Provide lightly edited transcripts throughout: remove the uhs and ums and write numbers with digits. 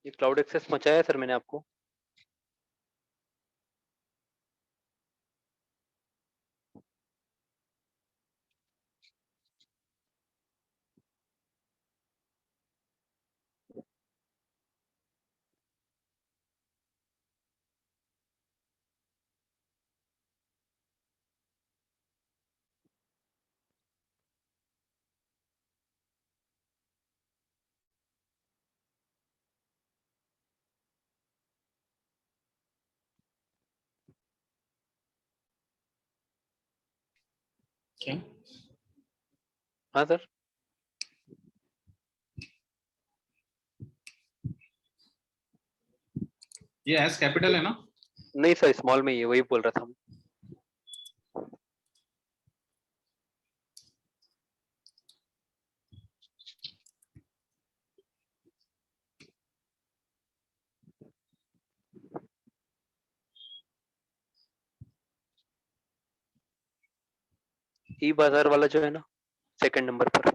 ये cloud access मचाया है सर मैंने आपको। क्या? हाँ सर। ये एस कैपिटल है ना? नहीं सर, स्मॉल में ही है, वही बोल रहा था। ई बाजार वाला जो है ना, सेकंड नंबर पर।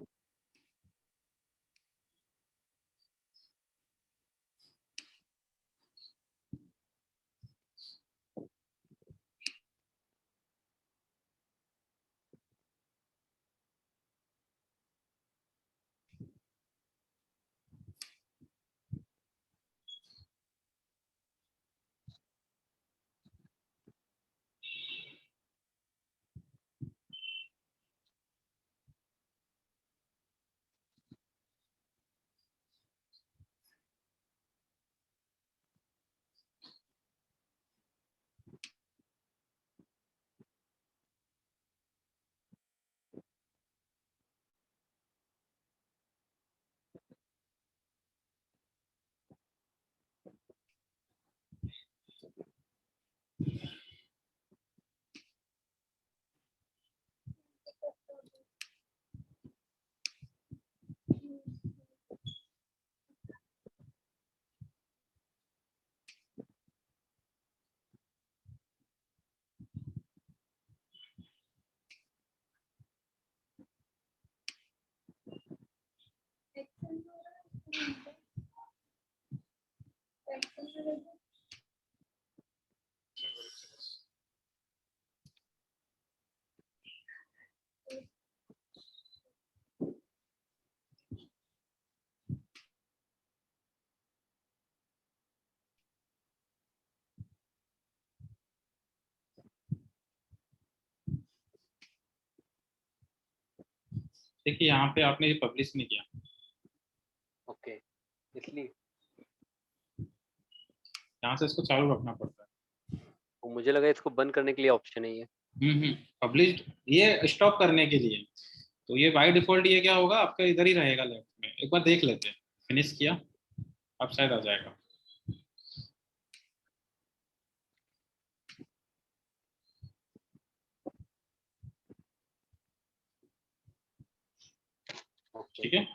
देखिए यहाँ पे आपने ये पब्लिश नहीं किया। ओके, इसलिए यहाँ से इसको चालू रखना पड़ता है। वो मुझे लगा इसको बंद करने के लिए ऑप्शन है ये। पब्लिश ये स्टॉप करने के लिए। तो ये बाय डिफॉल्ट ये क्या होगा आपका इधर ही रहेगा लेफ्ट में। एक बार देख लेते हैं। फिनिश किया, अब शायद आ जाएगा। ओके। ठीक है।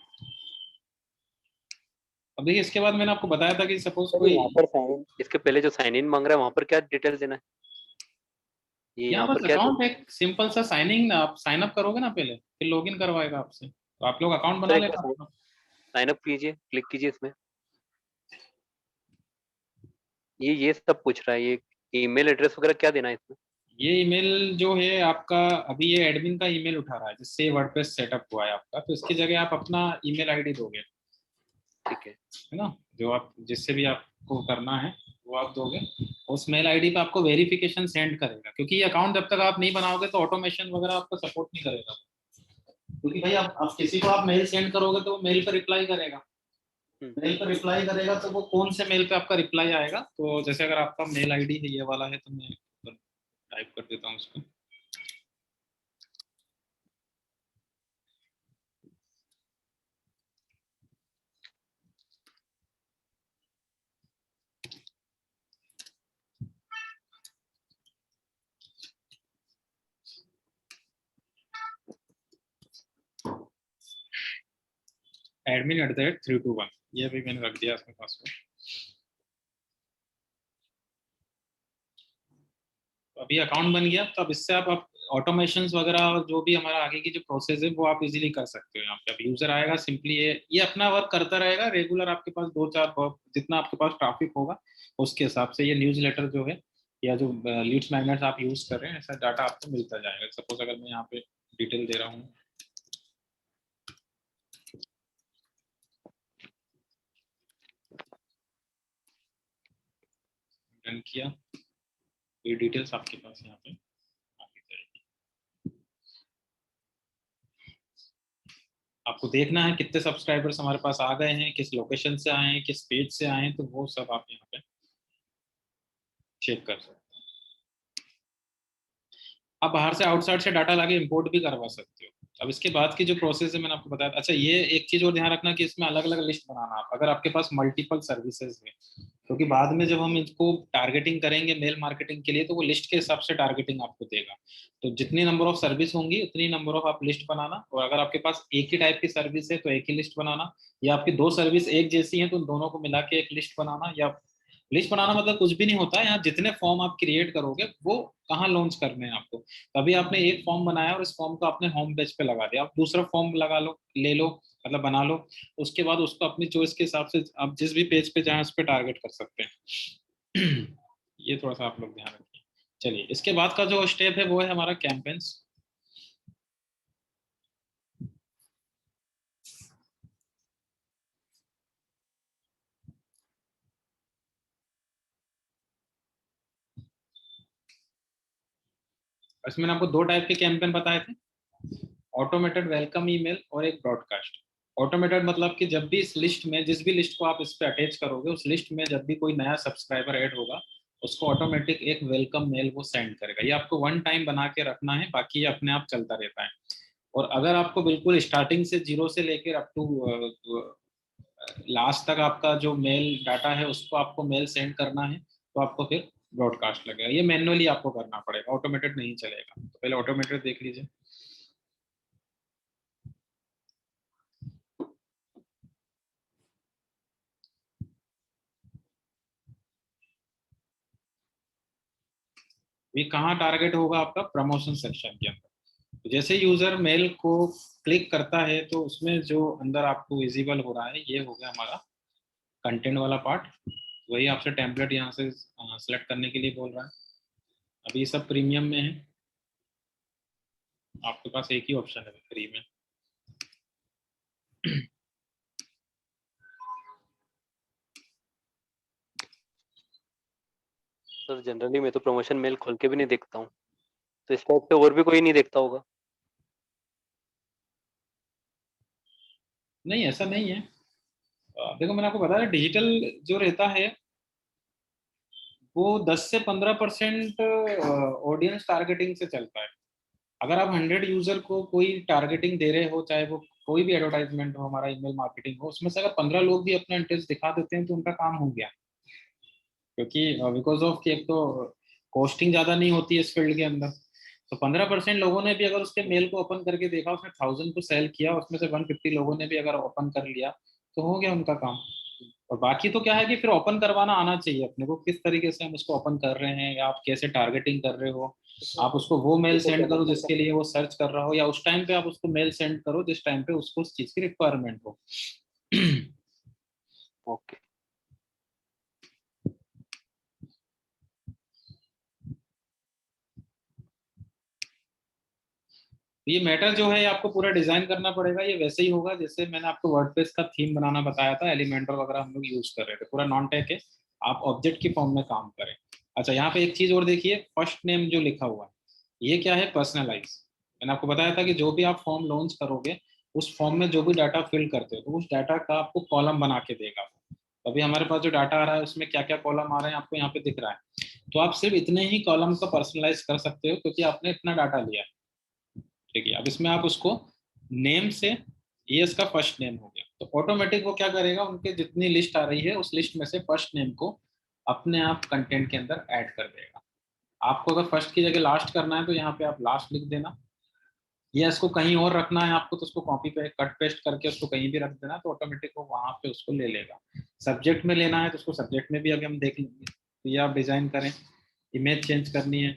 अब देखिए इसके बाद मैंने आपको बताया था कि सपोज सर कोई यहाँ पर साइन इन, इसके पहले जो साइन इन मांग रहा है वहां पर क्या डिटेल देना है? ये यहाँ यहाँ पर बस क्या? अकाउंट एक सिंपल सा साइनिंग, आप साइन अप करोगे ना पहले, फिर लॉगिन करवाएगा आपसे, तो आप लोग अकाउंट सर बना एक लेना बार अपना। साइन अप कीजिए, क्लिक कीजिए इसमें। ये सब पूछ रहा है, ये ईमेल एड्रेस वगैरह क्या देना है इसमें? ये ईमेल जो है आपका, अभी ये एडमिन का ईमेल उठा रहा है जिससे वर्डप्रेस सेटअप हुआ है आपका, तो इसकी जगह आप अपना ईमेल आईडी दोगे, ठीक है। है ना? जो आप जिससे भी आपको करना है वो आप दोगे। उस मेल आईडी पे आपको वेरिफिकेशन सेंड करेगा, क्योंकि ये अकाउंट जब तक आप नहीं बनाओगे तो ऑटोमेशन वगैरह आपका सपोर्ट नहीं करेगा। क्योंकि भाई आप किसी को आप मेल सेंड करोगे तो वो मेल पर रिप्लाई करेगा। हम्म। मेल पर रिप्लाई करेगा तो वो कौन से मेल पे आपका रिप्लाई आएगा, तो जैसे अगर आपका मेल आईडी है ये वाला है, तो मैं टाइप कर देता हूँ उसको। admin@321, ये भी मैंने रख दिया इसमें पासवर्ड। अभी अकाउंट बन गया, तो अब इससे आप ऑटोमेशंस वगैरह और जो भी हमारा आगे की जो प्रोसेस है वो आप इजीली कर सकते हो। यहाँ पे अब यूजर आएगा, सिंपली ये अपना वर्क करता रहेगा रेगुलर, आपके पास 2-4 जितना आपके पास ट्रैफिक होगा उसके हिसाब से ये न्यूज़लेटर जो है या जो लीड्स मैग्नेट्स आप यूज कर रहे हैं, ऐसा डाटा आपको मिलता जाएगा। सपोज अगर मैं यहाँ पे डिटेल दे रहा हूँ, डन किया, ये डिटेल्स आपके पास यहाँ पे आ जाएगी। आपको देखना है कितने सब्सक्राइबर्स हमारे पास आ गए हैं, किस लोकेशन से आए हैं, किस पेज से आए हैं, तो वो सब आप यहाँ पे चेक कर सकते हैं। आप बाहर से आउटसाइड से डाटा लाके इंपोर्ट भी करवा सकते हो। अब इसके बाद की जो प्रोसेस है मैंने आपको बताया। अच्छा, ये एक चीज और ध्यान रखना कि इसमें अलग अलग लिस्ट बनाना आप, अगर आपके पास मल्टीपल सर्विसेज है, क्योंकि बाद में जब हम इसको टारगेटिंग करेंगे मेल मार्केटिंग के लिए तो वो लिस्ट के हिसाब से टारगेटिंग आपको देगा। तो जितनी नंबर ऑफ सर्विस होंगी उतनी नंबर ऑफ आप लिस्ट बनाना, और अगर आपके पास एक ही टाइप की सर्विस है तो एक ही लिस्ट बनाना, या आपकी 2 सर्विस एक जैसी है तो उन दोनों को मिला के एक लिस्ट बनाना। या लिस्ट बनाना मतलब कुछ भी नहीं होता है, यहाँ जितने फॉर्म आप क्रिएट करोगे वो कहाँ लॉन्च करने हैं आपको। तभी आपने एक फॉर्म बनाया और इस फॉर्म को आपने होम पेज पे लगा दिया, आप दूसरा फॉर्म लगा लो, ले लो, मतलब बना लो। उसके बाद उसको अपनी चॉइस के हिसाब से आप जिस भी पेज पे चाहें उस पर टारगेट कर सकते हैं। ये थोड़ा सा आप लोग ध्यान रखिए। चलिए, इसके बाद का जो स्टेप है वो है हमारा कैंपेन्स। इसमें मैंने आपको 2 टाइप के कैंपेन बताए थे, ऑटोमेटेड वेलकम ईमेल और एक ब्रॉडकास्ट। ऑटोमेटेड मतलब कि जब भी इस लिस्ट में, जिस भी लिस्ट को आप इस पे अटैच करोगे, उस लिस्ट में जब भी कोई नया सब्सक्राइबर ऐड होगा उसको ऑटोमेटिक एक वेलकम मेल वो सेंड करेगा। ये आपको वन टाइम बना के रखना है, बाकी ये अपने आप चलता रहता है। और अगर आपको बिल्कुल स्टार्टिंग से जीरो से लेकर अप टू लास्ट तक आपका जो मेल डाटा है उसको आपको मेल सेंड करना है तो आपको फिर ब्रॉडकास्ट लगेगा। ये मैन्युअली आपको करना पड़ेगा, ऑटोमेटेड नहीं चलेगा। तो पहले ऑटोमेटेड देख लीजिए। ये कहाँ टारगेट होगा आपका, प्रमोशन सेक्शन के अंदर। तो जैसे यूजर मेल को क्लिक करता है तो उसमें जो अंदर आपको विजिबल हो रहा है ये हो गया हमारा कंटेंट वाला पार्ट। वही आपसे टेम्पलेट यहाँ से सिलेक्ट करने के लिए बोल रहा है। अभी सब प्रीमियम में है, आपके पास एक ही ऑप्शन है फ्री में। सर जनरली मैं तो प्रमोशन मेल खोल के भी नहीं देखता हूँ, तो इस टाइप से और भी कोई नहीं देखता होगा? नहीं, ऐसा नहीं है। देखो, मैंने आपको बताया डिजिटल जो रहता है वो 10 से 15% ऑडियंस टारगेटिंग से चलता है। अगर आप 100 यूजर को कोई टारगेटिंग दे रहे हो, चाहे वो कोई भी एडवर्टाइजमेंट हो, हमारा ईमेल मार्केटिंग हो, उसमें से अगर 15 लोग भी अपना इंटरेस्ट दिखा देते हैं तो उनका काम हो गया। क्योंकि बिकॉज ऑफ कि एक तो कॉस्टिंग ज्यादा नहीं होती है इस फील्ड के अंदर। तो 15% लोगों ने भी अगर उसके मेल को ओपन करके देखा, उसने 1000 को सेल किया, उसमें से 150 लोगों ने भी अगर ओपन कर लिया तो हो गया उनका काम। और बाकी तो क्या है कि फिर ओपन करवाना आना चाहिए अपने को, किस तरीके से हम उसको ओपन कर रहे हैं या आप कैसे टारगेटिंग कर रहे हो। आप उसको वो मेल सेंड करो जिसके लिए वो सर्च कर रहा हो, या उस टाइम पे आप उसको मेल सेंड करो जिस टाइम पे उसको उस चीज की रिक्वायरमेंट हो। ओके। ये मैटर जो है ये आपको पूरा डिजाइन करना पड़ेगा। ये वैसे ही होगा जैसे मैंने आपको वर्डप्रेस का थीम बनाना बताया था, एलिमेंटर वगैरह हम लोग यूज कर रहे थे, पूरा नॉन टेक है, आप ऑब्जेक्ट की फॉर्म में काम करें। अच्छा, यहाँ पे एक चीज और देखिए, फर्स्ट नेम जो लिखा हुआ है ये क्या है, पर्सनलाइज। मैंने आपको बताया था कि जो भी आप फॉर्म लॉन्च करोगे उस फॉर्म में जो भी डाटा फिल करते हो तो उस डाटा का आपको कॉलम बना के देगा। अभी हमारे पास जो डाटा आ रहा है उसमें क्या क्या कॉलम आ रहे हैं आपको यहाँ पे दिख रहा है। तो आप सिर्फ इतने ही कॉलम को पर्सनलाइज कर सकते हो क्योंकि आपने इतना डाटा लिया है। ठीक है, अब इसमें आप उसको नेम से, ये इसका फर्स्ट नेम हो गया, तो ऑटोमेटिक वो क्या करेगा, उनके जितनी लिस्ट आ रही है उस लिस्ट में से फर्स्ट नेम को अपने आप कंटेंट के अंदर ऐड कर देगा। आपको अगर फर्स्ट की जगह लास्ट करना है तो यहाँ पे आप लास्ट लिख देना, या इसको कहीं और रखना है आपको तो उसको कॉपी पे कट पेस्ट करके उसको कहीं भी रख देना, तो ऑटोमेटिक वो वहां पे उसको ले लेगा। सब्जेक्ट में लेना है तो उसको सब्जेक्ट में भी अभी हम देख लेंगे। तो ये आप डिजाइन करें, इमेज चेंज करनी है,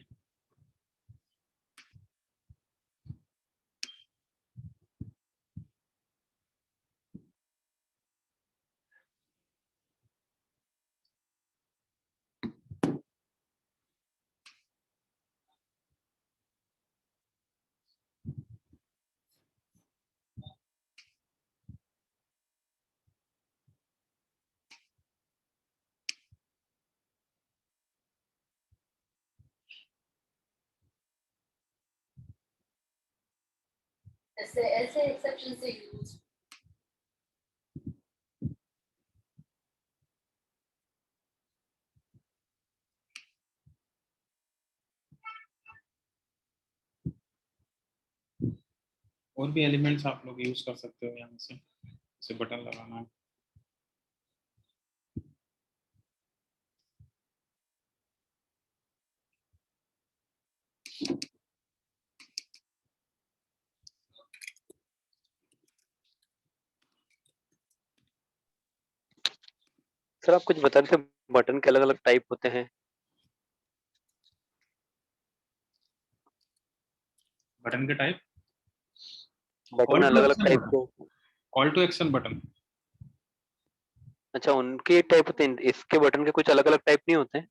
ऐसे ऐसे एक्सेप्शन से यूज और भी एलिमेंट्स आप लोग यूज कर सकते हो यहाँ से, जैसे बटन लगाना है। सर आप कुछ बता रहे थे बटन के अलग अलग टाइप होते हैं। बटन के टाइप, बटन कॉल टू अलग अलग एक्शन टाइप बटन, के। Call to action button. अच्छा, उनके टाइप होते हैं, इसके बटन के कुछ अलग अलग टाइप नहीं होते हैं?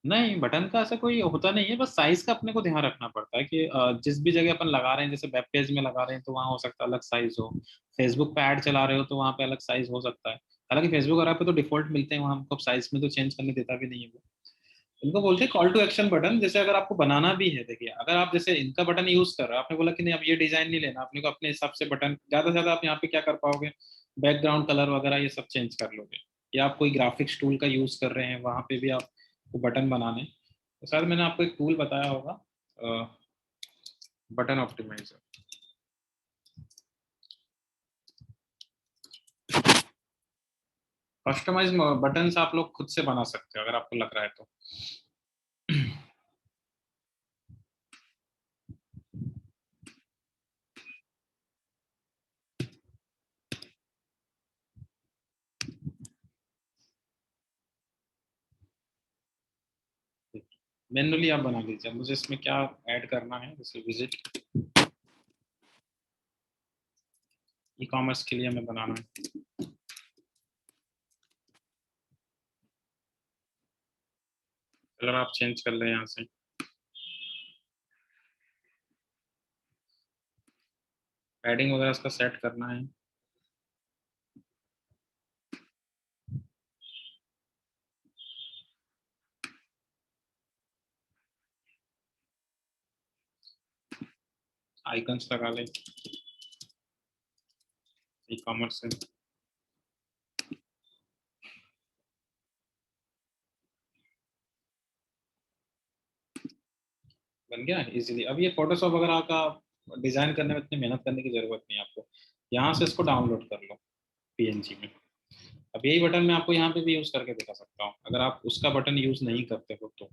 नहीं, बटन का ऐसा कोई होता नहीं है, बस साइज का अपने को ध्यान रखना पड़ता है कि जिस भी जगह अपन लगा रहे हैं, जैसे वेब पेज में लगा रहे हैं तो वहाँ हो सकता है अलग साइज हो, फेसबुक पे ऐड चला रहे हो तो वहाँ पे अलग साइज हो सकता है। हालांकि फेसबुक वगैरह पे तो डिफॉल्ट मिलते हैं, वहाँ हमको साइज में तो चेंज करने देता भी नहीं है वो। इनको बोलते हैं कॉल टू एक्शन बटन। जैसे अगर आपको बनाना भी है, देखिए अगर आप जैसे इनका बटन यूज कर रहे हो, आपने बोला कि नहीं अब ये डिजाइन नहीं लेना, आपने को अपने हिसाब से बटन ज्यादा से ज्यादा आप यहाँ पे क्या कर पाओगे, बैकग्राउंड कलर वगैरह ये सब चेंज कर लोगे, या आप कोई ग्राफिक्स टूल का यूज कर रहे हैं वहां पे भी आपको बटन बनाने, तो शायद मैंने आपको एक टूल बताया होगा, बटन ऑप्टिमाइजर। कस्टमाइज बटन्स आप लोग खुद से बना सकते हो अगर आपको लग रहा है तो। मैनुअली आप बना लीजिए, मुझे इसमें क्या ऐड करना है, जैसे विजिट ई कॉमर्स के लिए हमें बनाना है। कलर आप चेंज कर लें यहाँ से। पैडिंग वगैरह इसका सेट करना है। आइकन्स लगा लें ई कॉमर्स से। बन गया इजीली। अब ये फोटोशॉप वगैरह का डिजाइन करने में इतनी मेहनत करने की जरूरत नहीं है आपको, यहाँ से इसको डाउनलोड कर लो पीएनजी में। अब यही बटन मैं आपको यहाँ पे भी यूज करके दिखा सकता हूँ अगर आप उसका बटन यूज नहीं करते हो तो।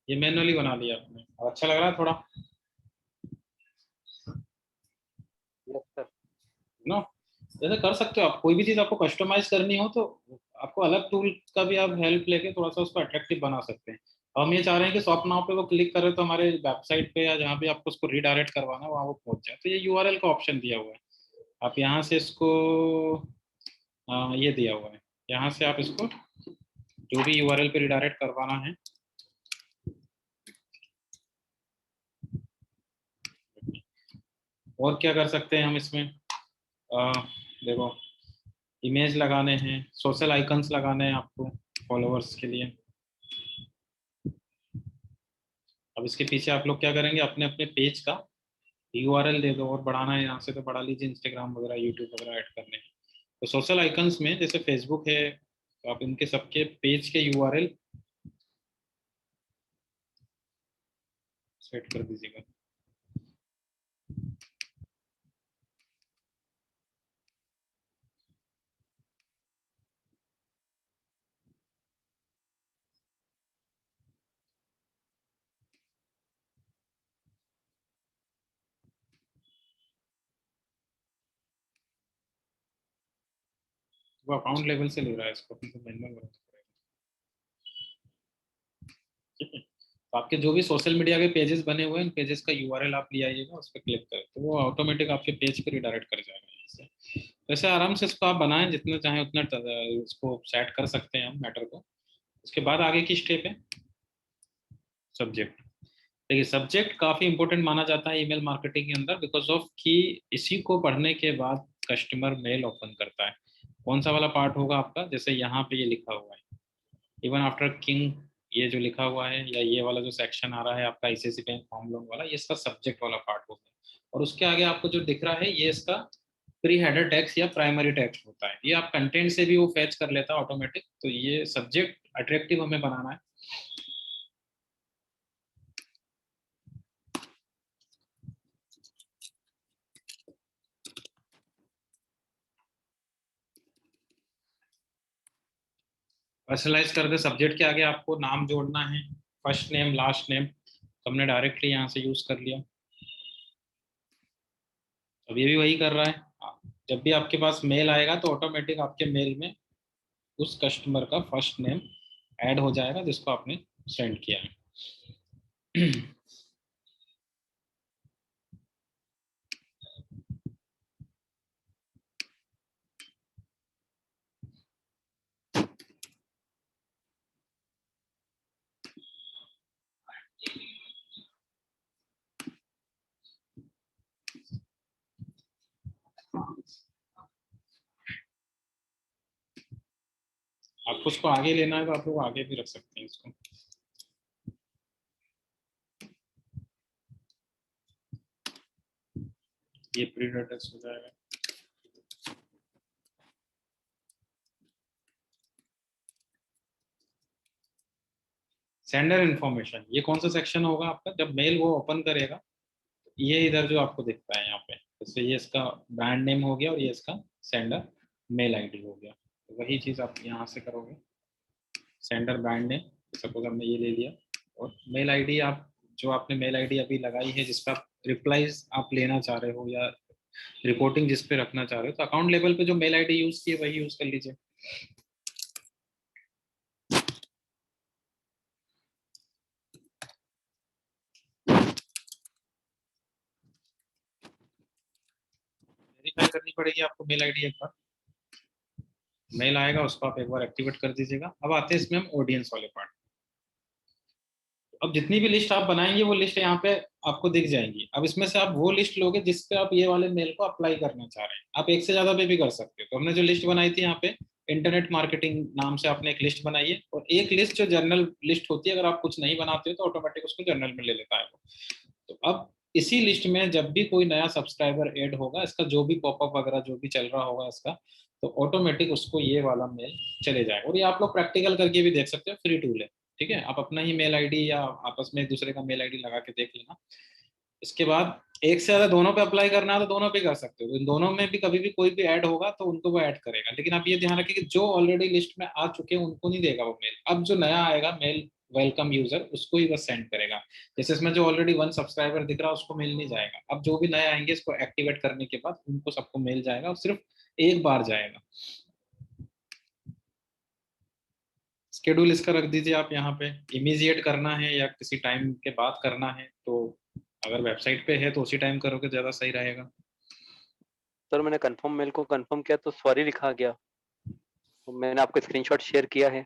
ये मैनुअली बना लिया आपने, और अच्छा लग रहा है थोड़ा यस सर। नो। जैसे कर सकते हो आप, कोई भी चीज आपको कस्टमाइज करनी हो तो आपको अलग टूल का भी आप हेल्प लेके थोड़ा सा उसको अट्रैक्टिव बना सकते हैं। तो हम ये चाह रहे हैं कि शॉप नाउ पे वो क्लिक करे तो हमारे वेबसाइट पे या जहाँ भी आपको उसको रीडायरेक्ट करवाना है वहाँ वो पहुंच जाए। तो ये यूआरएल का ऑप्शन दिया हुआ है, आप यहाँ से इसको ये दिया हुआ है, यहाँ से आप इसको जो भी यूआरएल पे रिडायरेक्ट करवाना है, और क्या कर सकते हैं हम इसमें, देखो इमेज लगाने हैं, सोशल आइकन्स लगाने हैं आपको फॉलोअर्स के लिए। अब इसके पीछे आप लोग क्या करेंगे, अपने अपने पेज का यूआरएल दे दो, और बढ़ाना है यहाँ से तो बढ़ा लीजिए, इंस्टाग्राम वगैरह यूट्यूब वगैरह ऐड करने हैं। तो सोशल आइकन्स में जैसे फेसबुक है तो आप इनके सबके पेज के यूआरएल सेट कर दीजिएगा। वो अकाउंट लेवल से ले रहा है इसको, अपने को मैनुअल बनाना पड़ेगा। ठीक है, तो आपके जो भी सोशल मीडिया के पेजेस बने हुए हैं, इन पेजेस का यूआरएल आप ले आइएगा, उस पर क्लिक करें तो वो ऑटोमेटिक आपके पेज पर रिडायरेक्ट कर जाएगा यहाँ से। वैसे आराम से इसको आप बनाएं, जितना चाहें उतना इसको सेट कर सकते हैं हम मैटर को। उसके बाद आगे की स्टेप है सब्जेक्ट। देखिए सब्जेक्ट काफी इंपॉर्टेंट माना जाता है ईमेल मार्केटिंग के अंदर, बिकॉज ऑफ कि इसी को पढ़ने के बाद कस्टमर मेल ओपन करता है। कौन सा वाला पार्ट होगा आपका, जैसे यहाँ पे ये लिखा हुआ है इवन आफ्टर किंग, ये जो लिखा हुआ है, या ये वाला जो सेक्शन आ रहा है आपका आईसीआईसी बैंक होम लोन वाला, ये इसका सब्जेक्ट वाला पार्ट होगा। और उसके आगे आपको जो दिख रहा है ये इसका प्री हेडर टेक्स्ट या प्राइमरी टेक्स्ट होता है। ये आप कंटेंट से भी वो फैच कर लेता है ऑटोमेटिक। तो ये सब्जेक्ट अट्रैक्टिव हमें बनाना है। पर्सनलाइज कर दे, सब्जेक्ट के आगे आपको नाम जोड़ना है, फर्स्ट नेम लास्ट नेम, तो हमने डायरेक्टली यहाँ से यूज कर लिया। अब ये भी वही कर रहा है, जब भी आपके पास मेल आएगा तो ऑटोमेटिक आपके मेल में उस कस्टमर का फर्स्ट नेम ऐड हो जाएगा जिसको आपने सेंड किया है। आपको उसको आगे लेना है तो आप लोग आगे भी रख सकते हैं इसको। ये प्री टेक्स्ट हो जाएगा। सेंडर इन्फॉर्मेशन, ये कौन सा सेक्शन होगा आपका, जब मेल वो ओपन करेगा ये इधर जो आपको दिखता है यहाँ पे, जैसे ये इसका ब्रांड नेम हो गया और ये इसका सेंडर मेल आईडी हो गया। तो वही चीज़ आप यहाँ से करोगे, सेंडर ब्रांड नेम सपोज हमने ये ले लिया, और मेल आईडी आप जो आपने मेल आईडी अभी लगाई है जिस पर आप रिप्लाईज आप लेना चाह रहे हो या रिपोर्टिंग जिस पे रखना चाह रहे हो, तो अकाउंट लेवल पे जो मेल आईडी यूज की है वही यूज कर लीजिए। वेरीफाई करनी पड़ेगी आपको मेल आईडी, एक बार मेल आएगा उसको आप एक बार एक्टिवेट कर दीजिएगा। अब आते हैं इसमें हम ऑडियंस वाले पार्ट। अब जितनी भी लिस्ट आप बनाएंगे वो लिस्ट यहाँ पे आपको दिख जाएंगी। अब इसमें से आप वो लिस्ट लोगे जिस पे आप ये वाले मेल को अप्लाई करना चाह रहे हैं। आप एक से ज्यादा पे भी कर सकते हो। तो हमने जो लिस्ट बनाई थी यहाँ पे इंटरनेट मार्केटिंग नाम से आपने एक लिस्ट बनाई है, और एक लिस्ट जो जनरल लिस्ट होती है, अगर आप कुछ नहीं बनाते हो तो ऑटोमेटिक उसको जनरल में ले लेता है वो। तो अब इसी लिस्ट में जब भी कोई नया सब्सक्राइबर ऐड होगा, इसका जो भी पॉपअप वगैरह जो भी चल रहा होगा इसका, तो ऑटोमेटिक उसको ये वाला मेल चले जाएगा। और ये आप लोग प्रैक्टिकल करके भी देख सकते हो, फ्री टूल है। ठीक है, आप अपना ही मेल आईडी या आपस में एक दूसरे का मेल आईडी लगा के देख लेना। इसके बाद एक से ज्यादा दोनों पे अप्लाई करना है तो दोनों पे कर सकते हो। इन दोनों में भी कभी भी कोई भी ऐड होगा तो उनको वो ऐड करेगा, लेकिन आप ये ध्यान रखिए कि जो ऑलरेडी लिस्ट में आ चुके हैं उनको नहीं देगा वो मेल। अब जो नया आएगा मेल वेलकम यूजर, उसको ही बस सेंड करेगा। जैसे इसमें जो ऑलरेडी 1 सब्सक्राइबर दिख रहा है उसको मेल नहीं जाएगा। अब जो भी नया आएंगे इसको एक्टिवेट करने के बाद उनको सबको मेल जाएगा, और सिर्फ एक बार जाएगा। शेड्यूल इसका रख दीजिए आप यहाँ पे, इमीडिएट करना है या किसी टाइम के बाद करना है, तो अगर वेबसाइट पे है तो उसी टाइम करोगे ज्यादा सही रहेगा। सर मैंने कंफर्म मेल को कंफर्म किया तो सॉरी लिखा गया, तो मैंने आपको स्क्रीनशॉट शेयर किया है।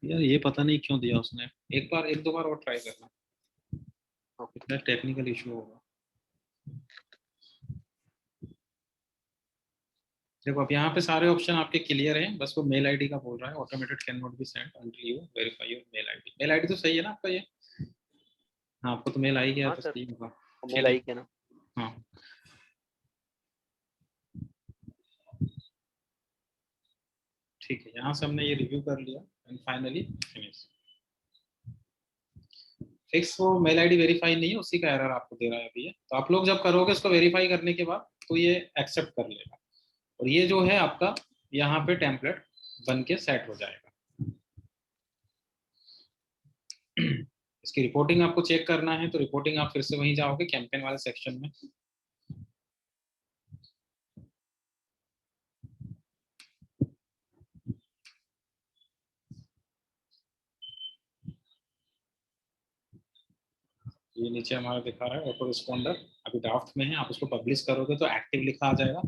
यार ये पता नहीं क्यों दिया उसने, एक बार एक दो बार और ट्राई करना, ओके। इतना टेक्निकल इशू होगा। देखो अब यहाँ पे सारे ऑप्शन आपके क्लियर हैं, बस वो मेल आईडी का बोल रहा है, automated can not be sent until you verify your mail ID. Mail ID तो सही है ना आपका ये? हाँ आपको तो मेल आई गया हाँ तो सर, सही होगा। मेल ठीक है, आई क्या ना। हाँ ठीक है, यहाँ से हमने ये रिव्यू कर लिया एंड फाइनली फिनिश। फिक्स वो मेल आईडी वेरीफाई नहीं है, उसी का एरर आपको दे रहा है अभी ये। तो आप लोग जब करोगे इसको वेरीफाई करने के बाद तो ये एक्सेप्ट कर लेगा। और ये जो है आपका यहाँ पे टेम्पलेट बन के सेट हो जाएगा। इसकी रिपोर्टिंग आपको चेक करना है तो रिपोर्टिंग आप फिर से वहीं जाओगे कैंपेन वाले सेक्शन में। ये नीचे हमारा दिखा रहा है ऑटो रिस्पॉन्डर, अभी ड्राफ्ट में है। आप उसको पब्लिश करोगे तो एक्टिव लिखा आ जाएगा,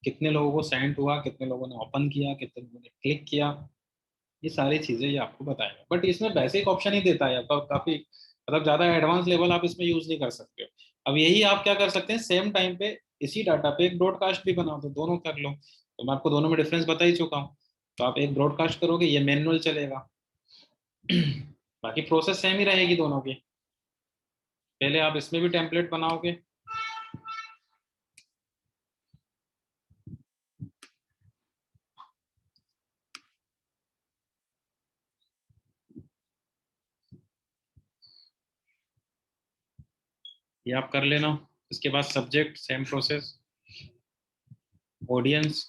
कितने लोगों को सेंड हुआ, कितने लोगों ने ओपन किया, कितने लोगों ने क्लिक किया, ये सारी चीजें ये आपको बताएगा। बट इसमें बेसिक ऑप्शन ही देता है आपका, काफी मतलब ज्यादा एडवांस लेवल आप इसमें यूज नहीं कर सकते हो। अब यही आप क्या कर सकते हैं, सेम टाइम पे इसी डाटा पे एक ब्रॉडकास्ट भी बनाओ, तो दोनों कर लो। तो मैं आपको दोनों में डिफरेंस बता ही चुका हूँ। तो आप एक ब्रॉडकास्ट करोगे, ये मैनुअल चलेगा। बाकी प्रोसेस सेम ही रहेगी दोनों की। पहले आप इसमें भी टेम्पलेट बनाओगे, ये आप कर लेना। इसके बाद सब्जेक्ट सेम प्रोसेस, ऑडियंस,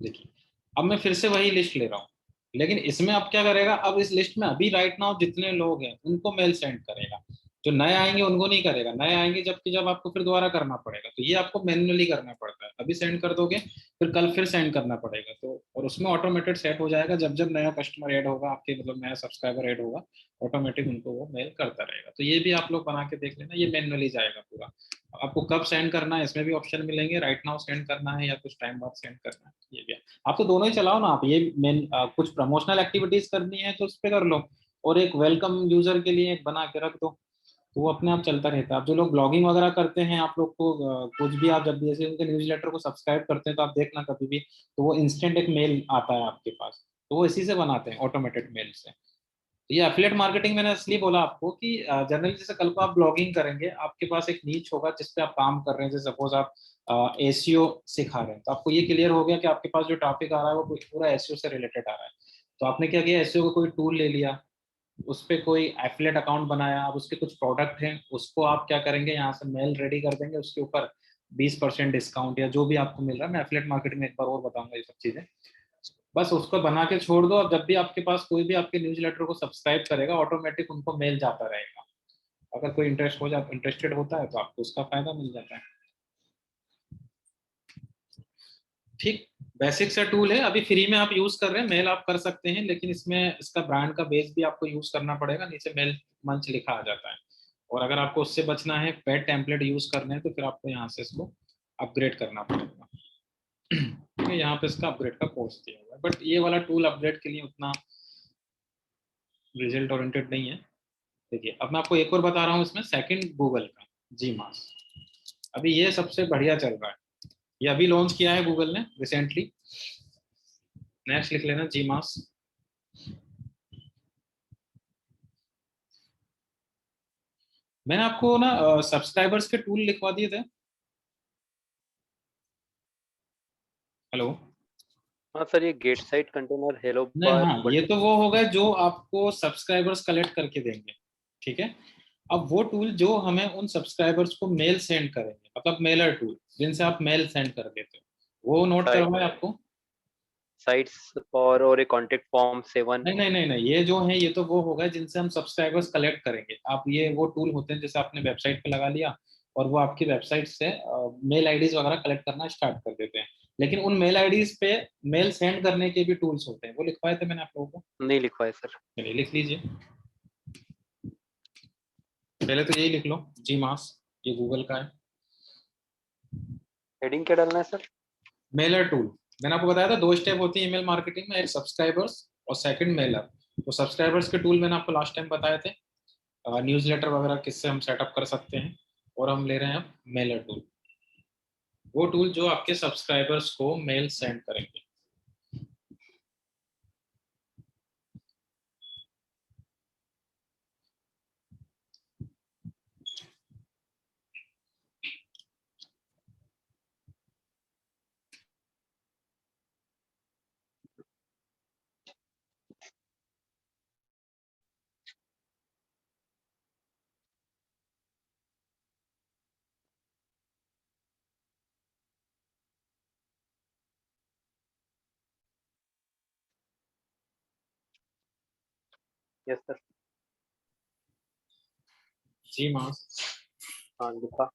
देखिए अब मैं फिर से वही लिस्ट ले रहा हूँ, लेकिन इसमें अब क्या करेगा, अब इस लिस्ट में अभी राइट नाउ जितने लोग हैं उनको मेल सेंड करेगा, जो नए आएंगे उनको नहीं करेगा। नए आएंगे जबकि जब आपको फिर दोबारा करना पड़ेगा, तो ये आपको मैन्युअली करना पड़ता है। अभी सेंड कर दोगे फिर कल फिर सेंड करना पड़ेगा। तो और उसमें ऑटोमेटेड सेट हो जाएगा, जब जब नया कस्टमर ऐड होगा आपके, मतलब नया सब्सक्राइबर ऐड होगा, ऑटोमेटिक उनको वो मेल करता रहेगा। तो ये भी आप लोग बना के देख लेना, ये मैन्युअली जाएगा पूरा। आपको कब सेंड करना है इसमें भी ऑप्शन मिलेंगे, राइट नाउ सेंड करना है या कुछ टाइम बाद सेंड करना है, ये भी आप तो दोनों ही चलाओ ना। आप ये मेन कुछ प्रमोशनल एक्टिविटीज करनी है तो उस पर कर लो, और एक वेलकम यूजर के लिए एक बना के रख दो, तो वो अपने आप चलता रहता है। आप जो लोग ब्लॉगिंग वगैरह करते हैं, आप लोग को कुछ भी आप जब भी जैसे उनके न्यूज़लेटर को सब्सक्राइब करते हैं तो आप देखना कभी भी, तो वो इंस्टेंट एक मेल आता है आपके पास, तो वो इसी से बनाते हैं, ऑटोमेटेड मेल से। तो ये एफिलिएट मार्केटिंग मैंने इसलिए बोला आपको कि जनरली जैसे कल को आप ब्लॉगिंग करेंगे, आपके पास एक नीच होगा जिस पे आप काम कर रहे हैं। जैसे सपोज आप एसईओ सिखा रहे हैं, तो आपको ये क्लियर हो गया कि आपके पास जो टॉपिक आ रहा है वो पूरा एसईओ से रिलेटेड आ रहा है। तो आपने क्या किया, एसईओ का कोई टूल ले लिया, उस पे कोई एफिलिएट अकाउंट बनाया, अब उसके कुछ प्रोडक्ट हैं उसको आप क्या करेंगे, यहाँ से मेल रेडी कर देंगे, उसके ऊपर 20% डिस्काउंट या जो भी आपको मिल रहा है। मैं एफिलिएट मार्केटिंग में एक बार और बताऊंगा ये सब चीजें। बस उसको बना के छोड़ दो, अब जब भी आपके पास कोई भी आपके न्यूज़लेटर को सब्सक्राइब करेगा, ऑटोमेटिक उनको मेल जाता रहेगा। अगर कोई इंटरेस्टेड होता है तो आपको उसका फायदा मिल जाता है। ठीक, बेसिक सा टूल है, अभी फ्री में आप यूज कर रहे हैं, मेल आप कर सकते हैं, लेकिन इसमें इसका ब्रांड का बेस भी आपको यूज करना पड़ेगा। नीचे मेल मंच लिखा आ जाता है। और अगर आपको उससे बचना है, पेड टेम्पलेट यूज करने हैं, तो फिर आपको यहाँ से इसको अपग्रेड करना पड़ेगा। ठीक है, यहाँ पे इसका अपग्रेड का कोर्स दिया हुआ है, बट ये वाला टूल अपग्रेड के लिए उतना रिजल्ट ओरिएंटेड नहीं है। देखिए अब मैं आपको एक और बता रहा हूँ, इसमें सेकंड गूगल का जी मास, अभी ये सबसे बढ़िया चल रहा है। ये अभी लॉन्च किया है गूगल ने रिसेंटली। नेक्स्ट लिख लेना जी मास। मैंने आपको ना सब्सक्राइबर्स के टूल लिखवा दिए थे। हेलो। हाँ सर, ये गेट साइड कंटेनर हेलो नहीं, बार हाँ ये बटन। तो वो हो गए जो आपको सब्सक्राइबर्स कलेक्ट करके देंगे। ठीक है, अब वो टूल जो हमें उन सब्सक्राइबर्स को मेल सेंड करेंगे, मतलब मेलर टूल जिनसे आप मेल सेंड कर देते हो, वो नोट साइट करवाए आपको। साइट्स और एक कॉन्टेक्ट फॉर्म 7। नहीं नहीं नहीं नहीं, ये जो है ये तो वो होगा जिनसे हम सब्सक्राइबर्स कलेक्ट करेंगे। आप ये वो टूल होते हैं जैसे आपने वेबसाइट पे लगा लिया और वो आपकी वेबसाइट से मेल आईडीज वगैरह कलेक्ट करना स्टार्ट कर देते हैं। लेकिन उन मेल आईडीज पे मेल सेंड करने के भी टूल्स होते हैं, वो लिखवाए थे मैंने आप लोगों को। नहीं लिखवाए सर। चलिए लिख लीजिए, पहले तो यही लिख लो जी मास, ये गूगल का है। हेडिंग क्या डालना है सर? मेलर टूल, मैंने आपको बताया था दो स्टेप होती है ईमेल मार्केटिंग में, एक सब्सक्राइबर्स और सेकंड मेलर। तो सब्सक्राइबर्स के टूल मैंने आपको लास्ट टाइम बताए थे, न्यूज़लेटर वगैरह किससे हम सेटअप कर सकते हैं। और हम ले रहे हैं अब मेलर टूल, वो टूल जो आपके सब्सक्राइबर्स को मेल सेंड करेंगे। Yes sir. जी मास। हाँ लिखा।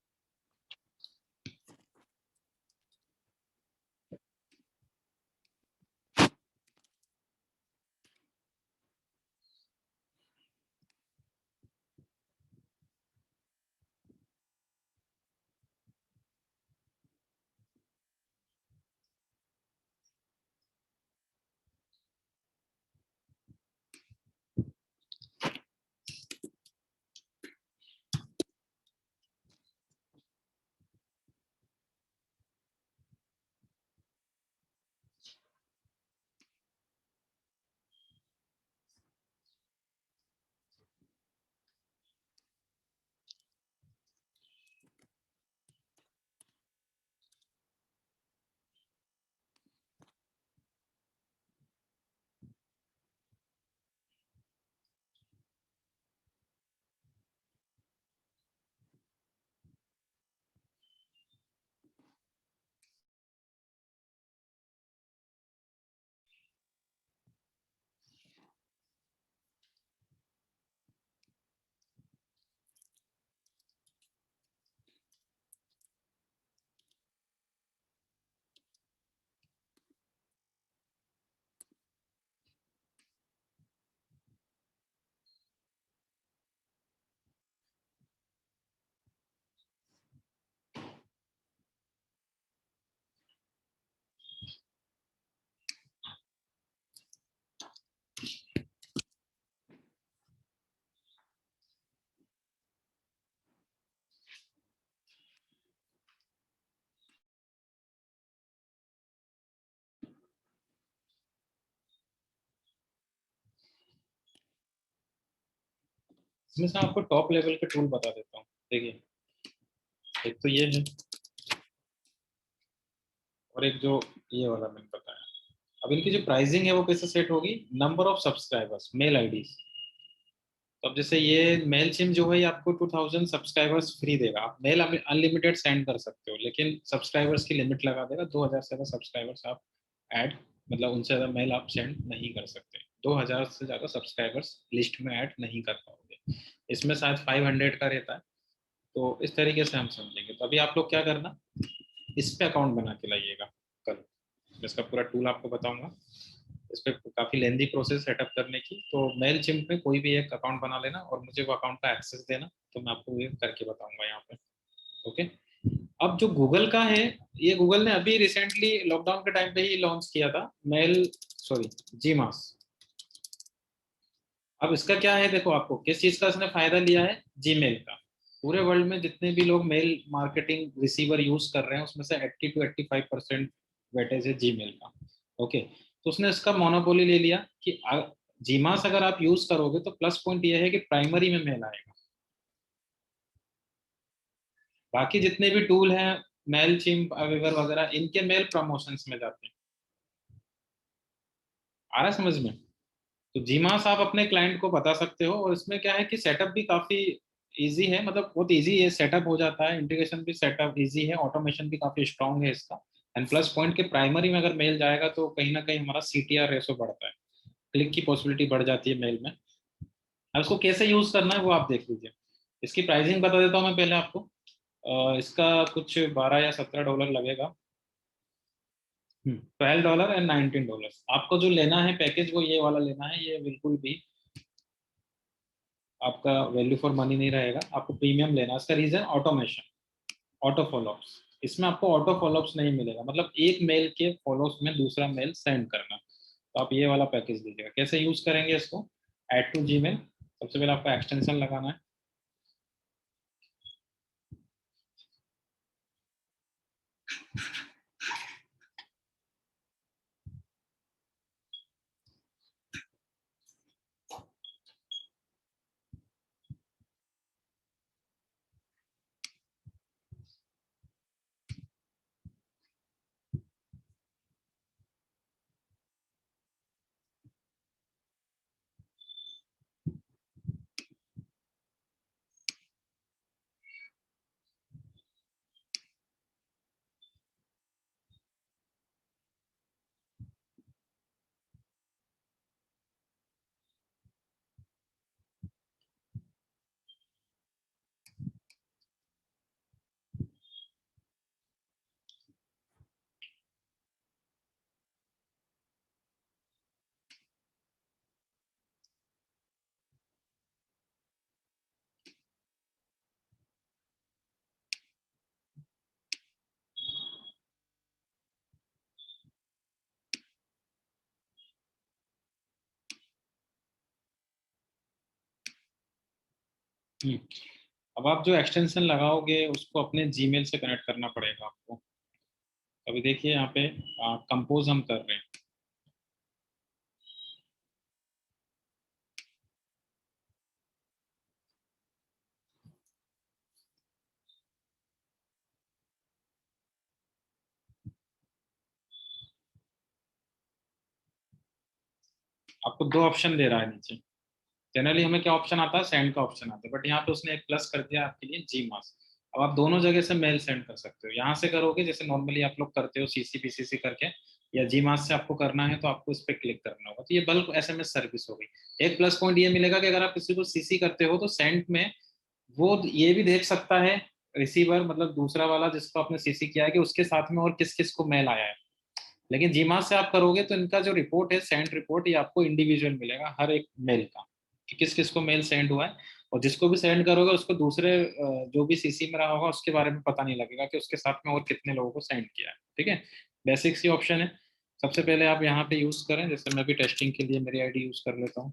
इसमें से आपको टॉप लेवल के टूल बता देता हूँ। देखिए, एक तो ये है और एक जो ये वाला मैंने बताया। अब इनकी जो प्राइसिंग है वो कैसे सेट होगी, number of subscribers, mail IDs. तो अब जैसे ये मेल सिम जो है ये आपको 2000 सब्सक्राइबर्स फ्री देगा। आप मेल अनलिमिटेड सेंड कर सकते हो, लेकिन सब्सक्राइबर्स की लिमिट लगा देगा। 2000 से ज़्यादा सब्सक्राइबर्स आप ऐड, मतलब उनसे ज़्यादा मेल आप सेंड नहीं कर सकते। 2000 से ज़्यादा सब्सक्राइबर्स लिस्ट में ऐड नहीं कर पाओगे। इसमें शायद 500 का रहता है। तो इस तरीके से हम समझेंगे। तो अभी आप लोग क्या करना, इस पे अकाउंट बना के लाइएगा कल। मैं इसका पूरा टूल आपको बताऊंगा। इस पे काफ़ी लेंदी प्रोसेस सेटअप करने की। तो मेल चिम्प में कोई भी एक अकाउंट बना लेना और मुझे वो अकाउंट का एक्सेस देना, तो मैं आपको ये करके बताऊंगा यहाँ पे। ओके। अब जो गूगल का है, ये गूगल ने अभी रिसेंटली लॉकडाउन के टाइम पे ही लॉन्च किया था, जीमास। अब इसका क्या है, देखो आपको किस चीज़ का इसने फायदा लिया है, जीमेल का। पूरे वर्ल्ड में जितने भी लोग मेल मार्केटिंग रिसीवर यूज कर रहे हैं उसमें से 80 to 85% वेटेज है जीमेल का। ओके। तो उसने इसका मोनोपोली ले लिया कि जीमास अगर आप यूज करोगे तो प्लस पॉइंट ये है कि प्राइमरी में मेल आएगा। बाकी जितने भी टूल हैं, मेल चिम्प वगैरह, इनके मेल प्रमोशंस में जाते हैं। आ रहा है समझ में? तो जीमास आप अपने क्लाइंट को बता सकते हो। और इसमें क्या है कि सेटअप भी काफी इजी है, मतलब बहुत इजी है, सेटअप हो जाता है। इंटीग्रेशन भी सेटअप इजी है, ऑटोमेशन भी काफी स्ट्रांग है इसका। एंड प्लस पॉइंट के प्राइमरी में अगर मेल जाएगा तो कहीं ना कहीं हमारा सीटीआर रेशो बढ़ता है, क्लिक की पॉसिबिलिटी बढ़ जाती है मेल में। अब इसको कैसे यूज करना है वो आप देख लीजिए। इसकी प्राइसिंग बता देता हूँ मैं पहले आपको। इसका कुछ $12 या $17 लगेगा। $12 एंड $19। आपको जो लेना है पैकेज वो ये वाला लेना है। ये बिल्कुल भी आपका वैल्यू फॉर मनी नहीं रहेगा, आपको प्रीमियम लेना है। इसका रीजन ऑटोमेशन, ऑटो फॉलोअप्स। इसमें आपको ऑटो फॉलोअप्स नहीं मिलेगा, मतलब एक मेल के फॉलोअप्स में दूसरा मेल सेंड करना। तो आप ये वाला पैकेज लीजिएगा। कैसे यूज करेंगे इसको, ऐड टू जीमेल। सबसे पहले आपको एक्सटेंशन लगाना है। अब आप जो एक्सटेंशन लगाओगे उसको अपने जीमेल से कनेक्ट करना पड़ेगा आपको। अभी देखिए यहाँ पे कंपोज हम कर रहे हैं। आपको दो ऑप्शन दे रहा है नीचे। जनरली हमें क्या ऑप्शन आता है, सेंड का ऑप्शन आता है, बट यहाँ पे उसने एक प्लस कर दिया आपके लिए जी मास। अब आप दोनों जगह से मेल सेंड कर सकते हो। यहाँ से करोगे जैसे नॉर्मली आप लोग करते हो सीसी पीसीसी करके, या जी मास से आपको करना है तो आपको इस पर क्लिक करना होगा। तो ये बल्क एसएमएस सर्विस हो गई। एक प्लस पॉइंट ये मिलेगा कि अगर आप किसी को सीसी करते हो तो सेंड में वो ये भी देख सकता है रिसीवर, मतलब दूसरा वाला जिसको आपने सीसी किया है, कि उसके साथ में और किस किस को मेल आया है। लेकिन जीमास से आप करोगे तो इनका जो रिपोर्ट है, सेंड रिपोर्ट, ये आपको इंडिविजुअल मिलेगा हर एक मेल का, कि किस किस को मेल सेंड हुआ है। और जिसको भी सेंड करोगे उसको दूसरे जो भी सीसी में रहा होगा उसके बारे में पता नहीं लगेगा कि उसके साथ में और कितने लोगों को सेंड किया है। ठीक है, बेसिक सी ऑप्शन है। सबसे पहले आप यहाँ पे यूज करें, जैसे मैं भी टेस्टिंग के लिए मेरी आईडी यूज कर लेता हूँ।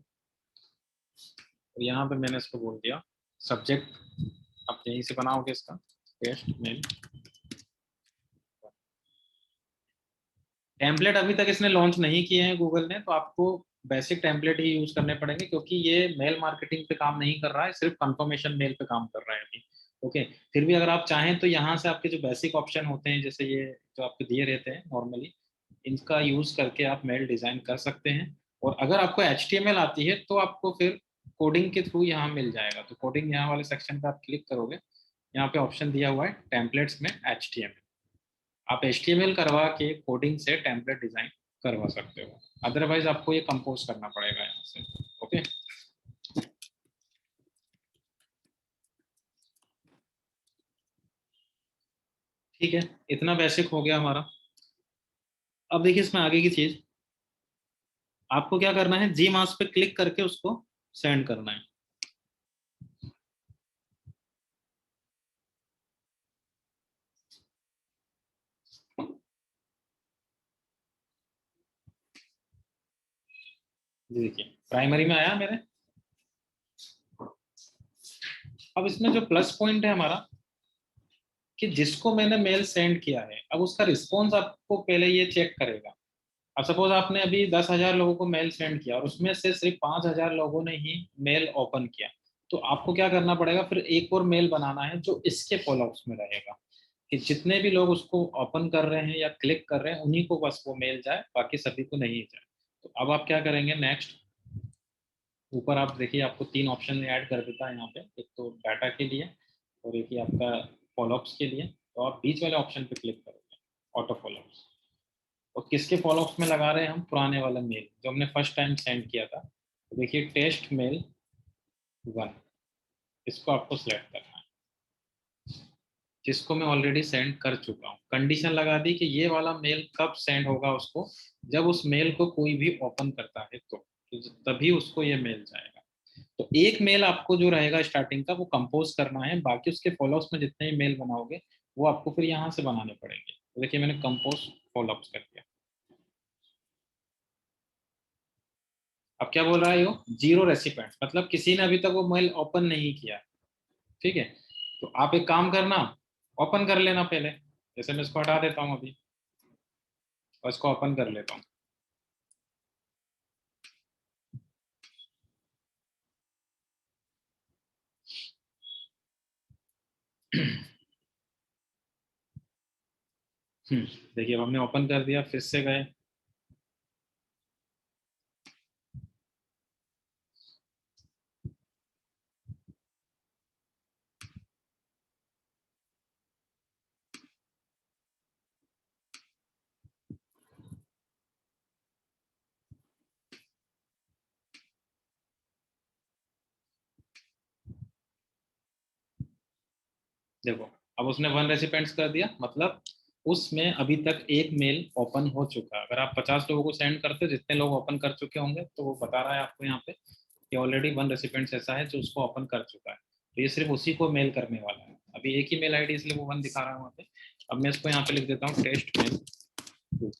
और यहाँ पे मैंने इसको बोल दिया सब्जेक्ट, आप यहीं से बनाओगे इसका टेस्ट मेल। टेम्पलेट अभी तक इसने लॉन्च नहीं किए हैं गूगल ने, तो आपको बेसिक टेम्पलेट ही यूज करने पड़ेंगे, क्योंकि ये मेल मार्केटिंग पे काम नहीं कर रहा है, सिर्फ कंफर्मेशन मेल पे काम कर रहा है अभी। ओके, फिर भी अगर आप चाहें तो यहाँ से आपके जो बेसिक ऑप्शन होते हैं, जैसे ये जो आपको दिए रहते हैं नॉर्मली, इनका यूज करके आप मेल डिजाइन कर सकते हैं। और अगर आपको HTML आती है तो आपको फिर कोडिंग के थ्रू यहाँ मिल जाएगा। तो कोडिंग यहाँ वाले सेक्शन पे आप क्लिक करोगे, यहाँ पे ऑप्शन दिया हुआ है टेम्पलेट्स में HTML। आप HTML करवा के कोडिंग से टेम्पलेट डिजाइन करवा सकते हो। अदरवाइज आपको ये कंपोज करना पड़ेगा यहाँ से। ओके, ठीक है, इतना बेसिक हो गया हमारा। अब देखिए इसमें आगे की चीज, आपको क्या करना है, जी मास पे क्लिक करके उसको सेंड करना है। जी देखिए प्राइमरी में आया मेरे। अब इसमें जो प्लस पॉइंट है हमारा, कि जिसको मैंने मेल सेंड किया है, अब उसका रिस्पॉन्स आपको पहले ये चेक करेगा। अब सपोज आपने अभी 10,000 लोगों को मेल सेंड किया और उसमें से सिर्फ 5,000 लोगों ने ही मेल ओपन किया, तो आपको क्या करना पड़ेगा, फिर एक और मेल बनाना है जो इसके फॉलोअप्स में रहेगा, कि जितने भी लोग उसको ओपन कर रहे हैं या क्लिक कर रहे हैं उन्हीं को बस वो मेल जाए, बाकी सभी को नहीं जाए। तो अब आप क्या करेंगे, नेक्स्ट ऊपर आप देखिए आपको 3 ऑप्शन ऐड कर देता है यहाँ पे, एक तो डाटा के लिए और एक ही आपका फॉलोअप्स के लिए। तो आप बीच वाले ऑप्शन पे क्लिक करोगे, ऑटो फॉलोअप्स। और किसके फॉलोअप्स में लगा रहे हैं हम, पुराने वाला मेल जो हमने फर्स्ट टाइम सेंड किया था। तो देखिए टेस्ट मेल 1, इसको आपको सिलेक्ट करना है, जिसको मैं ऑलरेडी सेंड कर चुका हूँ। कंडीशन लगा दी कि ये वाला मेल कब सेंड होगा उसको, जब उस मेल को कोई भी ओपन करता है तो तभी उसको ये मेल जाएगा। तो एक मेल आपको जो रहेगा स्टार्टिंग का वो कंपोज करना है, बाकी उसके फॉलोअप्स में जितने भी मेल बनाओगे वो आपको फिर यहाँ से बनाने पड़ेंगे। तो देखिए मैंने कंपोज फॉलोअप्स कर दिया। अब क्या बोल रहा है, वो 0 रेसिपेंट, मतलब किसी ने अभी तक वो मेल ओपन नहीं किया। ठीक है, तो आप एक काम करना, ओपन कर लेना पहले। जैसे मैं इसको हटा देता हूँ अभी और इसको ओपन कर लेता हूँ। देखिए अब हमने ओपन कर दिया, फिर से गए। देखो अब उसने 1 रेसिपेंट्स कर दिया, मतलब उसमें अभी तक एक मेल ओपन हो चुका है। अगर आप 50 लोगों को सेंड करते हो, जितने लोग ओपन कर चुके होंगे, तो वो बता रहा है आपको यहाँ पे कि ऑलरेडी 1 रेसिपेंट्स ऐसा है जो उसको ओपन कर चुका है। तो ये सिर्फ उसी को मेल करने वाला है। अभी एक ही मेल आईडी इसलिए वो 1 दिखा रहा है वहाँ पे। अब मैं इसको यहाँ पे लिख देता हूँ टेस्ट मेल 2।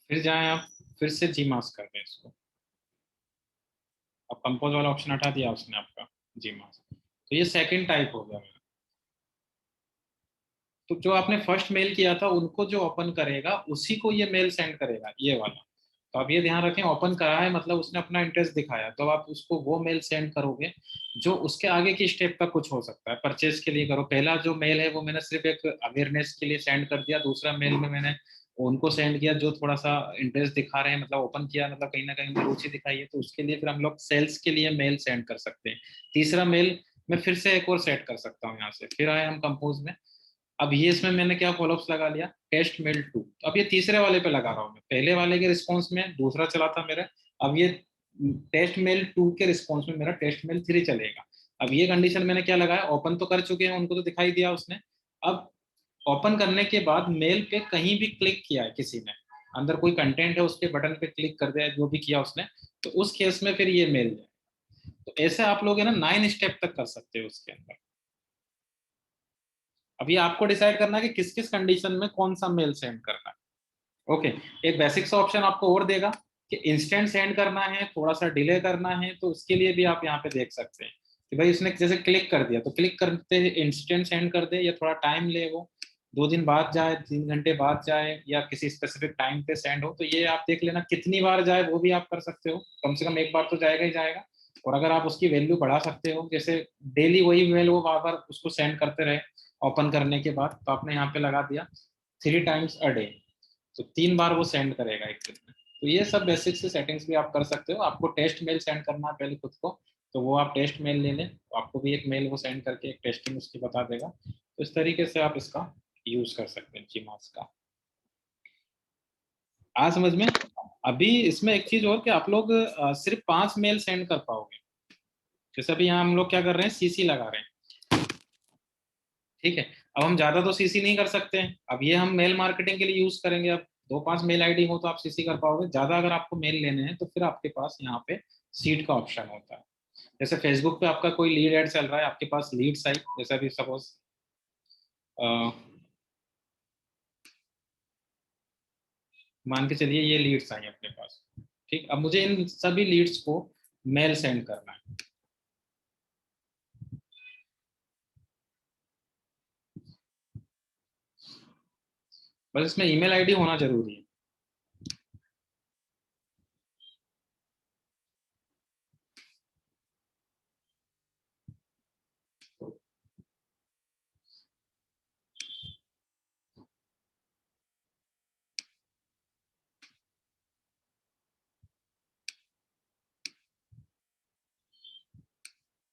फिर जाएं आप, फिर से जी मास्क कर दें इसको। अब कंपोज वाला ऑप्शन हटा दिया उसने आपका जी मास्क, तो ये सेकंड टाइप हो गया मेरा। तो जो आपने फर्स्ट मेल किया था उनको जो ओपन करेगा उसी को ये मेल सेंड करेगा, ये वाला। तो आप ये ध्यान रखें, ओपन करा है मतलब उसने अपना इंटरेस्ट दिखाया, तो आप उसको वो मेल सेंड करोगे जो उसके आगे की स्टेप का कुछ हो सकता है। परचेज के लिए करो, पहला जो मेल है वो मैंने सिर्फ एक अवेयरनेस के लिए सेंड कर दिया, दूसरा मेल में मैंने उनको सेंड किया जो थोड़ा सा इंटरेस्ट दिखा रहे हैं, मतलब ओपन किया, मतलब कहीं ना कहीं उन्हें रुचि दिखाई है, तो उसके लिए फिर हम लोग सेल्स के लिए मेल सेंड कर सकते हैं। तीसरा मेल मैं फिर से एक और सेट कर सकता हूँ यहाँ से। फिर आए हम कंपोज में, अब ये इसमें मैंने क्या फॉलोअप्स लगा लिया, टेस्ट मेल 2। तो अब ये तीसरे वाले पे लगा रहा हूँ मैं, पहले वाले के रिस्पॉन्स में दूसरा चला था मेरा, अब ये टेस्ट मेल 2 के रिस्पॉन्स में मेरा टेस्ट मेल 3 चलेगा। अब ये कंडीशन मैंने क्या लगाया, ओपन तो कर चुके हैं, उनको तो दिखाई दिया उसने। अब ओपन करने के बाद मेल पे कहीं भी क्लिक किया है किसी ने, अंदर कोई कंटेंट है उसके बटन पे क्लिक कर दिया, जो भी किया उसने, तो उस केस में फिर ये मेल जाए। तो ऐसे आप लोग है ना 9 स्टेप तक कर सकते हो उसके अंदर। अभी आपको डिसाइड करना है कि किस किस कंडीशन में कौन सा मेल सेंड करना है। ओके, एक बेसिक सा ऑप्शन आपको और देगा कि इंस्टेंट सेंड करना है, थोड़ा सा डिले करना है, तो उसके लिए भी आप यहाँ पे देख सकते हैं कि भाई उसने जैसे क्लिक कर दिया तो क्लिक करते ही इंस्टेंट सेंड कर दे, या थोड़ा टाइम ले, वो 2 दिन बाद जाए, 3 घंटे बाद जाए, या किसी स्पेसिफिक टाइम पे सेंड हो। तो ये आप देख लेना कितनी बार जाए, वो भी आप कर सकते हो, कम से कम एक बार तो जाएगा ही जाएगा। और अगर आप उसकी वैल्यू बढ़ा सकते हो, जैसे डेली वही मेल वो बार बार उसको सेंड करते रहे ओपन करने के बाद, तो आपने यहाँ पे लगा दिया 3 times a day, तो 3 बार वो सेंड करेगा एक दिन में। तो ये सब बेसिक से सेटिंग्स भी आप कर सकते हो। आपको टेस्ट मेल सेंड करना है पहले खुद को, तो वो आप टेस्ट मेल ले लें, तो आपको भी एक मेल वो सेंड करके एक टेस्टिंग उसकी बता देगा। तो इस तरीके से आप इसका यूज कर सकते हैं जीमास का। आज समझ में। अभी इसमें एक चीज और कि आप लोग सिर्फ 5 मेल सेंड कर पाओगे। जैसे अभी यहाँ हम लोग क्या कर रहे हैं, सीसी लगा रहे हैं, ठीक है। अब हम ज्यादा तो सीसी नहीं कर सकते हैं, अब ये हम मेल मार्केटिंग के लिए यूज करेंगे। अब 2-5 मेल आईडी हो तो आप सीसी कर पाओगे, ज्यादा अगर आपको मेल लेने हैं तो फिर आपके पास यहाँ पे सीड का ऑप्शन होता है। जैसे फेसबुक पे आपका कोई लीड एड चल रहा है, आपके पास लीड्स आई, जैसे अभी सपोज मान के चलिए ये लीड्स आई अपने पास, ठीक। अब मुझे इन सभी लीड्स को मेल सेंड करना है। बस इसमें ईमेल आईडी होना जरूरी है।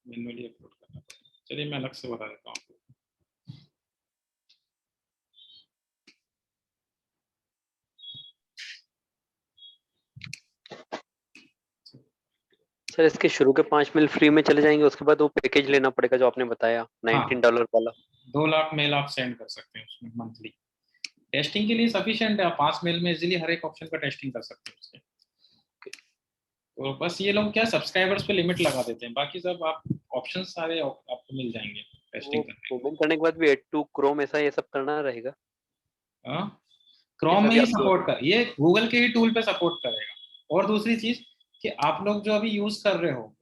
मैन्युअली अपलोड करना पड़ेगा, चलिए मैं अलग से बता देता हूँ आपको। सर इसके शुरू के 5 मेल फ्री में चले जाएंगे, उसके बाद वो पैकेज लेना पड़ेगा जो आपने बताया हाँ, $19 वाला। 2 लाख मेल आप सेंड कर सकते हैं उसमें मंथली। टेस्टिंग के लिए सफिशिएंट है, आप 5 मेल में इजीली हर एक ऑप्शन का टेस्टिंग कर सकते हैं उसके। तो बस ये लोग क्या सब्सक्राइबर्स पे लिमिट लगा देते हैं, बाकी सब आप ऑप्शन सारे आपको मिल जाएंगे वो टेस्टिंग करने ओपन करने के बाद भी एड टू क्रोम ऐसा ये सब करना रहेगा। के। हाँ, क्रोम जैसा में भी ही आपने सपोर्ट कर, ये गूगल के ही टूल पे सपोर्ट करेगा। और दूसरी चीज कि आप लोग जो अभी यूज कर रहे हो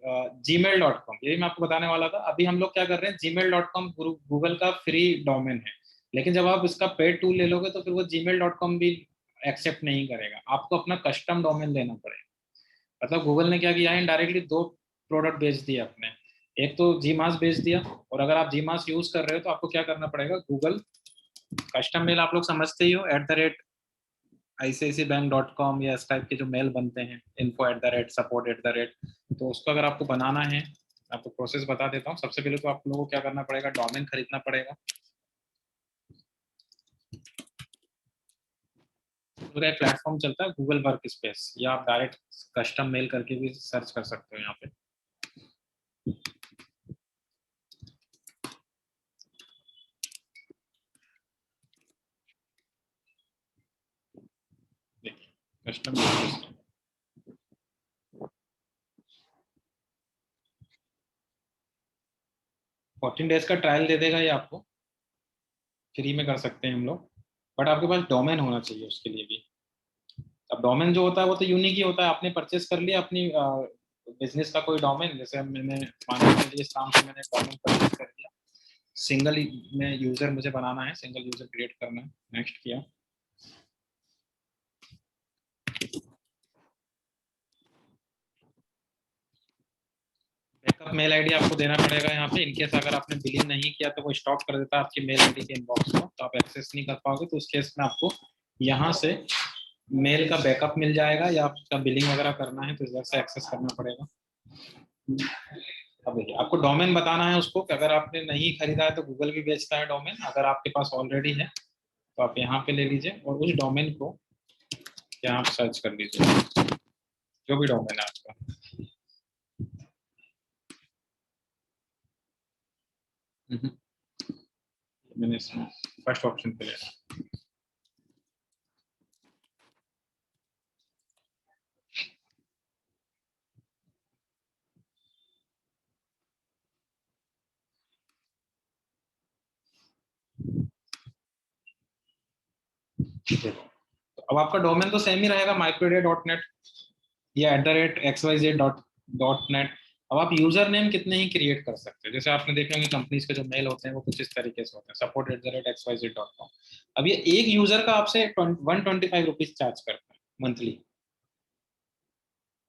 gmail.com, यही मैं आपको बताने वाला था। अभी हम लोग क्या कर रहे हैं, gmail.com गूगल का फ्री डोमेन है, लेकिन जब आप इसका पेड टूल ले लोगे तो फिर वो gmail.com भी एक्सेप्ट नहीं करेगा, आपको अपना कस्टम डोमेन लेना पड़ेगा। मतलब गूगल ने क्या किया है, डायरेक्टली 2 प्रोडक्ट बेच दिए अपने, एक तो जीमास बेच दिया, और अगर आप जीमास यूज कर रहे हो तो आपको क्या करना पड़ेगा, गूगल कस्टम मेल आप लोग समझते ही हो, @ICICIbank.com या इस टाइप के जो मेल बनते हैं, info@support@, तो उसको अगर आपको बनाना है, आपको प्रोसेस बता देता हूँ। सबसे पहले तो आप लोगों को क्या करना पड़ेगा, डोमेन खरीदना पड़ेगा। पूरा एक प्लेटफॉर्म चलता है गूगल वर्क स्पेस, या आप डायरेक्ट कस्टम मेल करके भी सर्च कर सकते हो यहाँ पे। देखिए कस्टम मेल 14 डेज का ट्रायल दे देगा ये आपको, फ्री में कर सकते हैं हम लोग, बट आपके पास डोमेन होना चाहिए उसके लिए भी, अब डोमेन जो होता है वो तो यूनिक ही होता है, आपने परचेस कर लिया अपनी बिजनेस का कोई डोमेन, जैसे अब मैंने मानने के लिए इस नाम से मैंने डोमेन परचेस कर दिया, सिंगल में यूजर मुझे बनाना है, सिंगल यूजर क्रिएट करना है, नेक्स्ट किया। बैकअप मेल आईडी आपको देना पड़ेगा यहाँ पे, इनकेस अगर आपने बिलिंग नहीं किया तो वो स्टॉप कर देता है आपकी मेल आईडी के इनबॉक्स को, तो आप एक्सेस नहीं कर पाओगे, तो उस केस में आपको यहाँ से मेल का बैकअप मिल जाएगा, या आपका बिलिंग वगैरह करना है तो इधर से एक्सेस करना पड़ेगा। अब देखिए आपको डोमेन बताना है उसको, कि अगर आपने नहीं खरीदा है तो गूगल भी बेचता है डोमेन, अगर आपके पास ऑलरेडी है तो आप यहाँ पे ले लीजिए और उस डोमेन को यहाँ आप सर्च कर लीजिए, जो भी डोमेन है आपका। मैंने फर्स्ट ऑप्शन पे लेना। तो अब आपका डोमेन तो सेम ही रहेगा, microidea.net या @xyz.net। अब आप यूजर नेम कितने ही क्रिएट कर सकते हैं, जैसे आपने देखे होंगे कंपनीज के जो मेल होते हैं वो कुछ इस तरीके से होते हैं, support@xyz.com। अब ये एक यूजर का आपसे 125 रुपीज चार्ज करता है मंथली,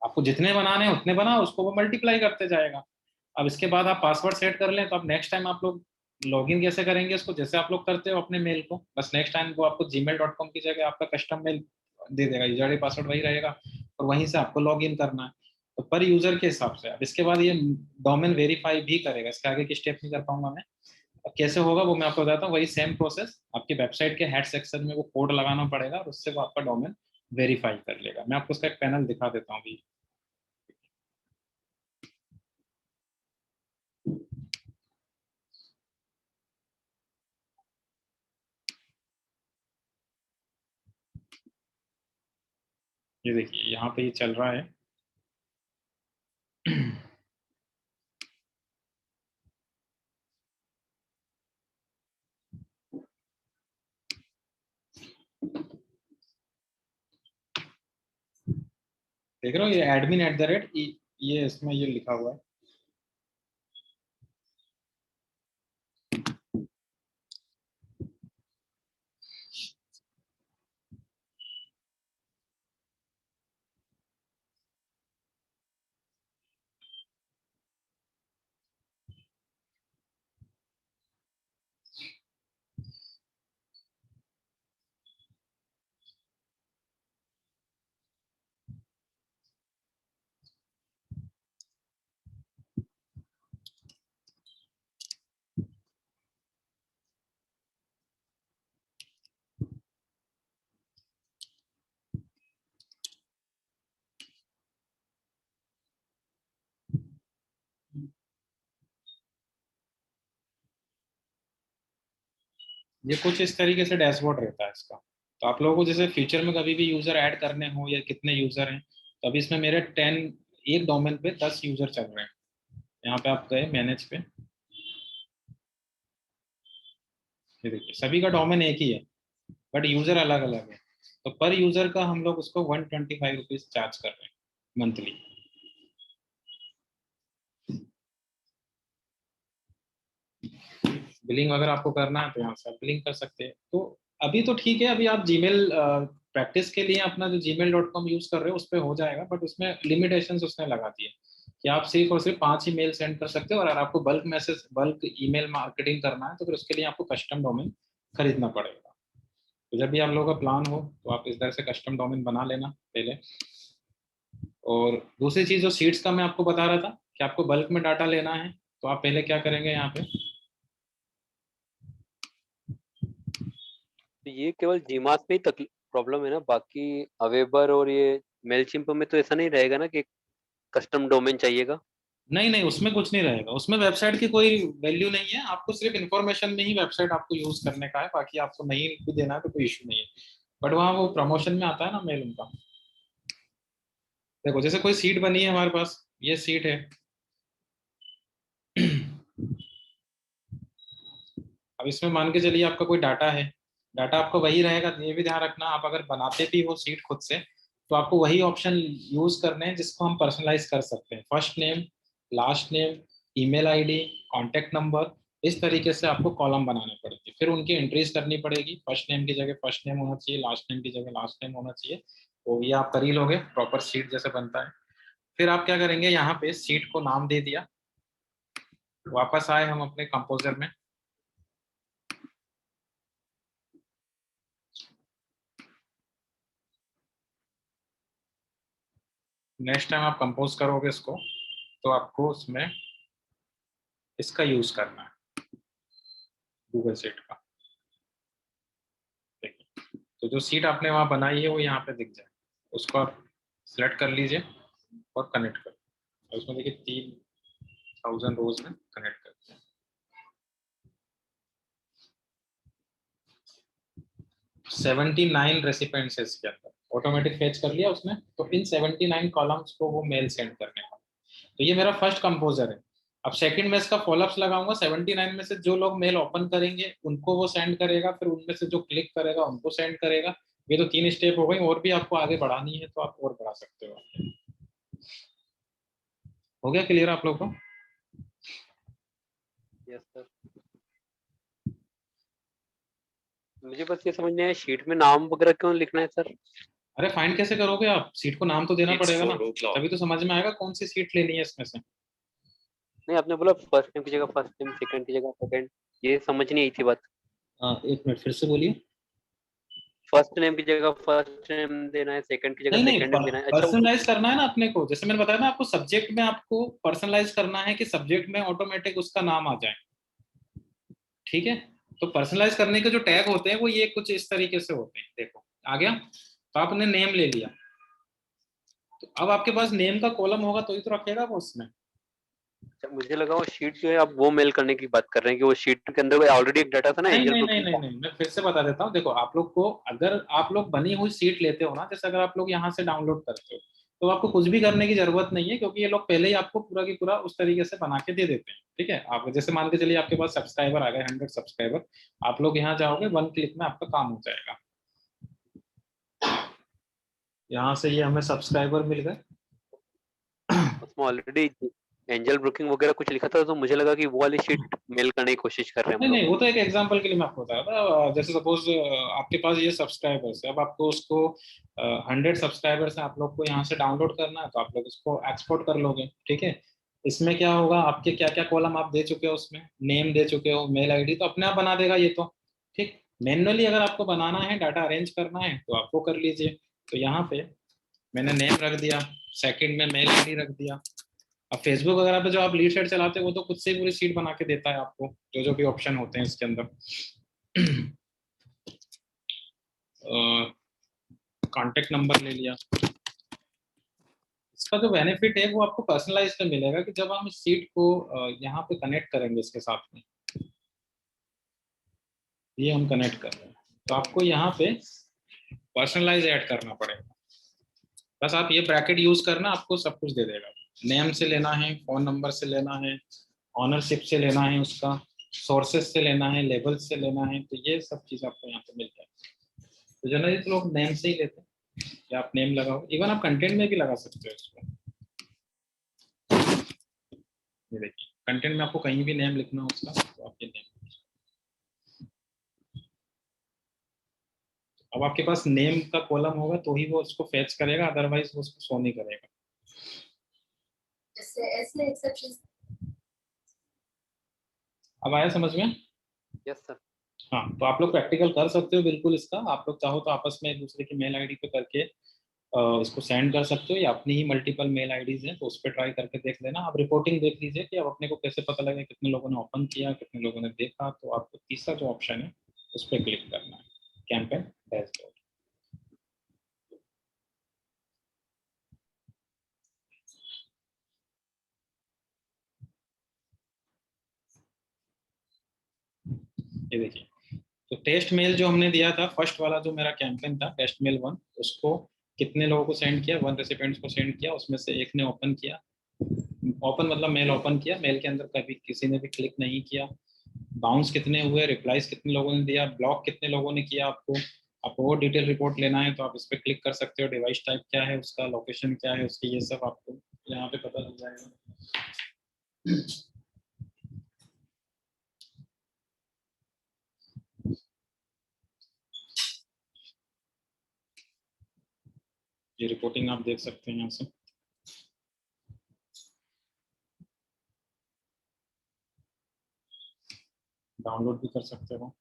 आपको जितने बनाने हैं उतने बनाओ, उसको वो मल्टीप्लाई करते जाएगा। अब इसके बाद आप पासवर्ड सेट कर लें, तो अब नेक्स्ट टाइम आप लोग लॉगिन कैसे करेंगे इसको, जैसे आप लोग करते हो अपने मेल को, बस नेक्स्ट टाइम वो आपको gmail.com की जगह आपका कस्टम मेल दे देगा, यूजर आई पासवर्ड वही रहेगा और वहीं से आपको लॉगिन करना है, तो पर यूजर के हिसाब से। अब इसके बाद ये डोमेन वेरीफाई भी करेगा, इसके आगे की स्टेप नहीं कर पाऊंगा मैं। अब कैसे होगा वो मैं आपको बताता हूँ, वही सेम प्रोसेस, आपकी वेबसाइट के हेड सेक्शन में वो कोड लगाना पड़ेगा और उससे वो आपका डोमेन वेरीफाई कर लेगा। मैं आपको उसका एक पैनल दिखा देता हूँ अभी। ये देखिए यहाँ पे ये चल रहा है। देख रहे हो ये admin@, ये इसमें ये लिखा हुआ है। ये कुछ इस तरीके से डैशबोर्ड रहता है इसका। तो आप लोगों को जैसे फ्यूचर में कभी भी यूजर ऐड करने हो या कितने यूजर हैं, तो अभी इसमें मेरे 10, एक डोमेन पे 10 यूजर चल रहे हैं। यहाँ पे आप गए मैनेज पे, ये देखिए सभी का डोमेन एक ही है बट यूजर अलग अलग है, तो पर यूजर का हम लोग उसको 125 रुपीज चार्ज कर रहे हैं मंथली। बिलिंग अगर आपको करना है तो यहाँ से आप बिलिंग कर सकते हैं। तो अभी तो ठीक है, अभी आप जीमेल प्रैक्टिस के लिए अपना जो gmail.com यूज कर रहे हो उस पर हो जाएगा, बट उसमें लिमिटेशंस उसने लगा दिए कि आप सिर्फ और सिर्फ 5 ही मेल सेंड कर सकते हो, और अगर आपको bulk message, bulk email marketing करना है तो फिर उसके लिए आपको कस्टम डोमेन खरीदना पड़ेगा। तो जब भी आप लोगों का प्लान हो तो आप इस तरह से कस्टम डोमेन बना लेना पहले। और दूसरी चीज जो सीट्स का मैं आपको बता रहा था कि आपको बल्क में डाटा लेना है, तो आप पहले क्या करेंगे यहाँ पे, तो ये केवल जीमास में ही तकलीफ प्रॉब्लम है ना, बाकी अवेबर और ये मेलचिम्प में तो ऐसा नहीं रहेगा ना कि कस्टम डोमेन चाहिएगा। नहीं नहीं उसमें कुछ नहीं रहेगा, उसमें वेबसाइट की कोई वैल्यू नहीं है, आपको सिर्फ इन्फॉर्मेशन में ही वेबसाइट आपको यूज करने का है, बाकी आपको नहीं भी देना है तो कोई इशू नहीं है। बट वहाँ वो प्रमोशन में आता है ना मेल उनका, देखो जैसे कोई सीट बनी है हमारे पास, ये सीट है। अब इसमें मान के चलिए आपका कोई डाटा है, डाटा आपका वही रहेगा, ये भी ध्यान रखना, आप अगर बनाते भी हो सीट खुद से तो आपको वही ऑप्शन यूज करने हैं जिसको हम पर्सनलाइज कर सकते हैं। First name, last name, email ID, contact number, इस तरीके से आपको कॉलम बनाने पड़ेंगे। फिर उनकी एंट्रीज करनी पड़ेगी। फर्स्ट नेम की जगह फर्स्ट नेम होना चाहिए, लास्ट नेम की जगह लास्ट नेम होना चाहिए। तो ये आप कर ही लोगे, प्रॉपर शीट जैसे बनता है। फिर आप क्या करेंगे, यहाँ पे शीट को नाम दे दिया। वापस आए हम अपने कंपोजर में। नेक्स्ट टाइम आप कंपोज करोगे इसको तो आपको उसमें इसका यूज करना है, गूगल शीट का। देखिए, तो जो सीट आपने वहां बनाई है वो यहाँ पे दिख जाए, उसको आप सिलेक्ट कर लीजिए और कनेक्ट कर। और उसमें देखिए 3000 रोज में कनेक्ट करते हैं। 79 रेसिपेंट्स है इसके अंदर, ऑटोमेटिक फेच कर लिया उसने। तो इन 79 कॉलम्स को वो मेल सेंड करने का। तो ये मेरा फर्स्ट कंपोजर है। अब सेकंड में इसका फॉलोअप्स लगाऊंगा। 79 में से जो लोग मेल ओपन करेंगे उनको वो सेंड करेगा, फिर उनमें से जो क्लिक करेगा उनको सेंड करेगा। ये तो 3 स्टेप हो गई, और भी आपको आगे बढ़ानी है तो आप और बढ़ा सकते हो। हो गया क्लियर आप लोग को? Yes sir. मुझे बस ये समझ नहीं आया, शीट में नाम वगैरह क्यों लिखना है सर? अरे फाइंड कैसे करोगे आप? सीट को नाम तो देना पड़ेगा ना, तभी तो समझ में आएगा कौन सी सीट लेनी है इसमें से। नहीं, आपने बोला फर्स्ट नेम की जगह फर्स्ट नेम, सेकंड की जगह सेकंड, ये समझ नहीं आई थी बात। एक मिनट फिर से बोलिए। फर्स्ट नेम की जगह फर्स्ट नेम देना है, सेकंड की जगह नहीं नहीं, सेकंड नेम देना है। अच्छा पर्सनलाइज करना है ना अपने को। जैसे मैंने बताया ना आपको, सब्जेक्ट में आपको पर्सनलाइज करना है कि सब्जेक्ट में ऑटोमेटिक उसका नाम आ जाए। ठीक है, तो पर्सनलाइज करने के जो टैग होते हैं वो ये कुछ इस तरीके से होते हैं। देखो आ गया, तो आपने नेम ले लिया। तो अब आपके पास नेम का कॉलम होगा तो ही तो रखेगा वो उसमें। मुझे लगा वो शीट जो है आप वो मेल करने की बात कर रहे हैं कि वो शीट के अंदर ऑलरेडी एक डाटा था ना नहीं एंजल नहीं नहीं ब्रोकिंग नहीं का। नहीं, मैं फिर से बता देता हूँ। देखो आप लोग को, अगर आप लोग बनी हुई सीट लेते हो ना, जैसे अगर आप लोग यहाँ से डाउनलोड करते हो, तो आपको कुछ भी करने की जरूरत नहीं है, क्योंकि ये लोग पहले ही आपको पूरा की पूरा उस तरीके से बना के दे देते हैं। ठीक है, आप जैसे मान के चलिए आपके पास सब्सक्राइबर आ गए 100 सब्सक्राइबर, आप लोग यहाँ जाओगे, 1 क्लिक में आपका काम हो जाएगा। यहाँ से ये हमें सब्सक्राइबर मिल गए। उसमें ऑलरेडी एंजल ब्रोकिंग वगैरह कुछ लिखा था, तो मुझे लगा कि वो वाली शीट मेल करने की कोशिश कर रहे हैं नहीं हम नहीं, लोग। वो तो एक एग्जांपल के लिए मैं आपको बता रहा था। जैसे सपोज आपके पास ये सब्सक्राइबर्स है, अब आपको उसको 100 सब्सक्राइबर्स है, आप लोग को यहाँ से डाउनलोड करना है, तो आप लोग इसको एक्सपोर्ट कर लोगे। ठीक है, इसमें क्या होगा, आपके क्या क्या कॉलम आप दे चुके हो, उसमें नेम दे चुके हो, मेल आईडी तो अपने आप बना देगा ये तो। ठीक, मैन्युअली अगर आपको बनाना है, डाटा अरेंज करना है, तो आपको कर लीजिए। तो यहाँ पे मैंने नेम रख दिया, सेकंड में मेल आईडी रख दिया। अब फेसबुक वगैरह पे जो आप लीड शेयर चलाते हो वो तो खुद से ही पूरी सीट बना के देता है आपको, जो जो भी ऑप्शन होते हैं इसके अंदर। कांटेक्ट नंबर ले लिया। इसका जो बेनिफिट है वो आपको पर्सनलाइज पे मिलेगा कि जब हम इस सीट को यहाँ पे कनेक्ट करेंगे इसके साथ में, ये हम कनेक्ट कर रहे हैं, तो आपको यहाँ पे पर्सनलाइज ऐड करना पड़ेगा। बस आप ये ब्रैकेट यूज करना, आपको सब कुछ दे देगा। नेम से लेना है, फोन नंबर से लेना है, ऑनरशिप से लेना है, उसका सोर्सेस से लेना है, लेबल से लेना है, तो ये सब चीज आपको यहाँ पे मिल जाएगी। तो जनरली तो लोग नेम से ही लेते हैं कि आप नेम लगाओ, इवन आप कंटेंट में भी लगा सकते हो इसको। ये देखिए, कंटेंट में आपको कहीं भी नेम लिखना हो उसका, तो आप ये नेम। अब आपके पास नेम का कॉलम होगा तो ही वो उसको फेच करेगा, अदरवाइज वो उसको शो नहीं करेगा। जैसे ऐसे एक्सेप्शंस अब आया समझ में? Yes sir. हाँ, तो आप लोग प्रैक्टिकल कर सकते हो बिल्कुल इसका। आप लोग चाहो तो आपस में एक दूसरे की मेल आईडी पे करके इसको सेंड कर सकते हो, या अपनी ही मल्टीपल मेल आईडीज हैं तो उस पर ट्राई करके देख लेना। आप रिपोर्टिंग देख लीजिए कि अब अपने को कैसे पता लगे कितने लोगों ने ओपन किया, कितने लोगों ने देखा। तो आपको तीसरा जो ऑप्शन है उस पर क्लिक करना है, कैंपेन डैशबोर्ड। ये देखिए, तो टेस्ट मेल जो हमने दिया था, फर्स्ट वाला जो मेरा कैंपेन था टेस्ट मेल 1, उसको कितने लोगों को सेंड किया, 1 रेसिपिएंट्स को सेंड किया, उसमें से एक ने ओपन किया। ओपन मतलब मेल ओपन किया, मेल के अंदर कभी किसी ने भी क्लिक नहीं किया। बाउंस कितने हुए, रिप्लाईज कितने लोगों ने दिया, ब्लॉक कितने लोगों ने किया आपको, आपको वो डिटेल रिपोर्ट लेना है तो आप इस पर क्लिक कर सकते हो, डिवाइस टाइप क्या है उसका, लोकेशन क्या है उसकी, ये सब आपको यहाँ पे पता चल जाएगा। ये रिपोर्टिंग आप देख सकते हैं यहाँ से। डाउनलोड भी कर सकते हो,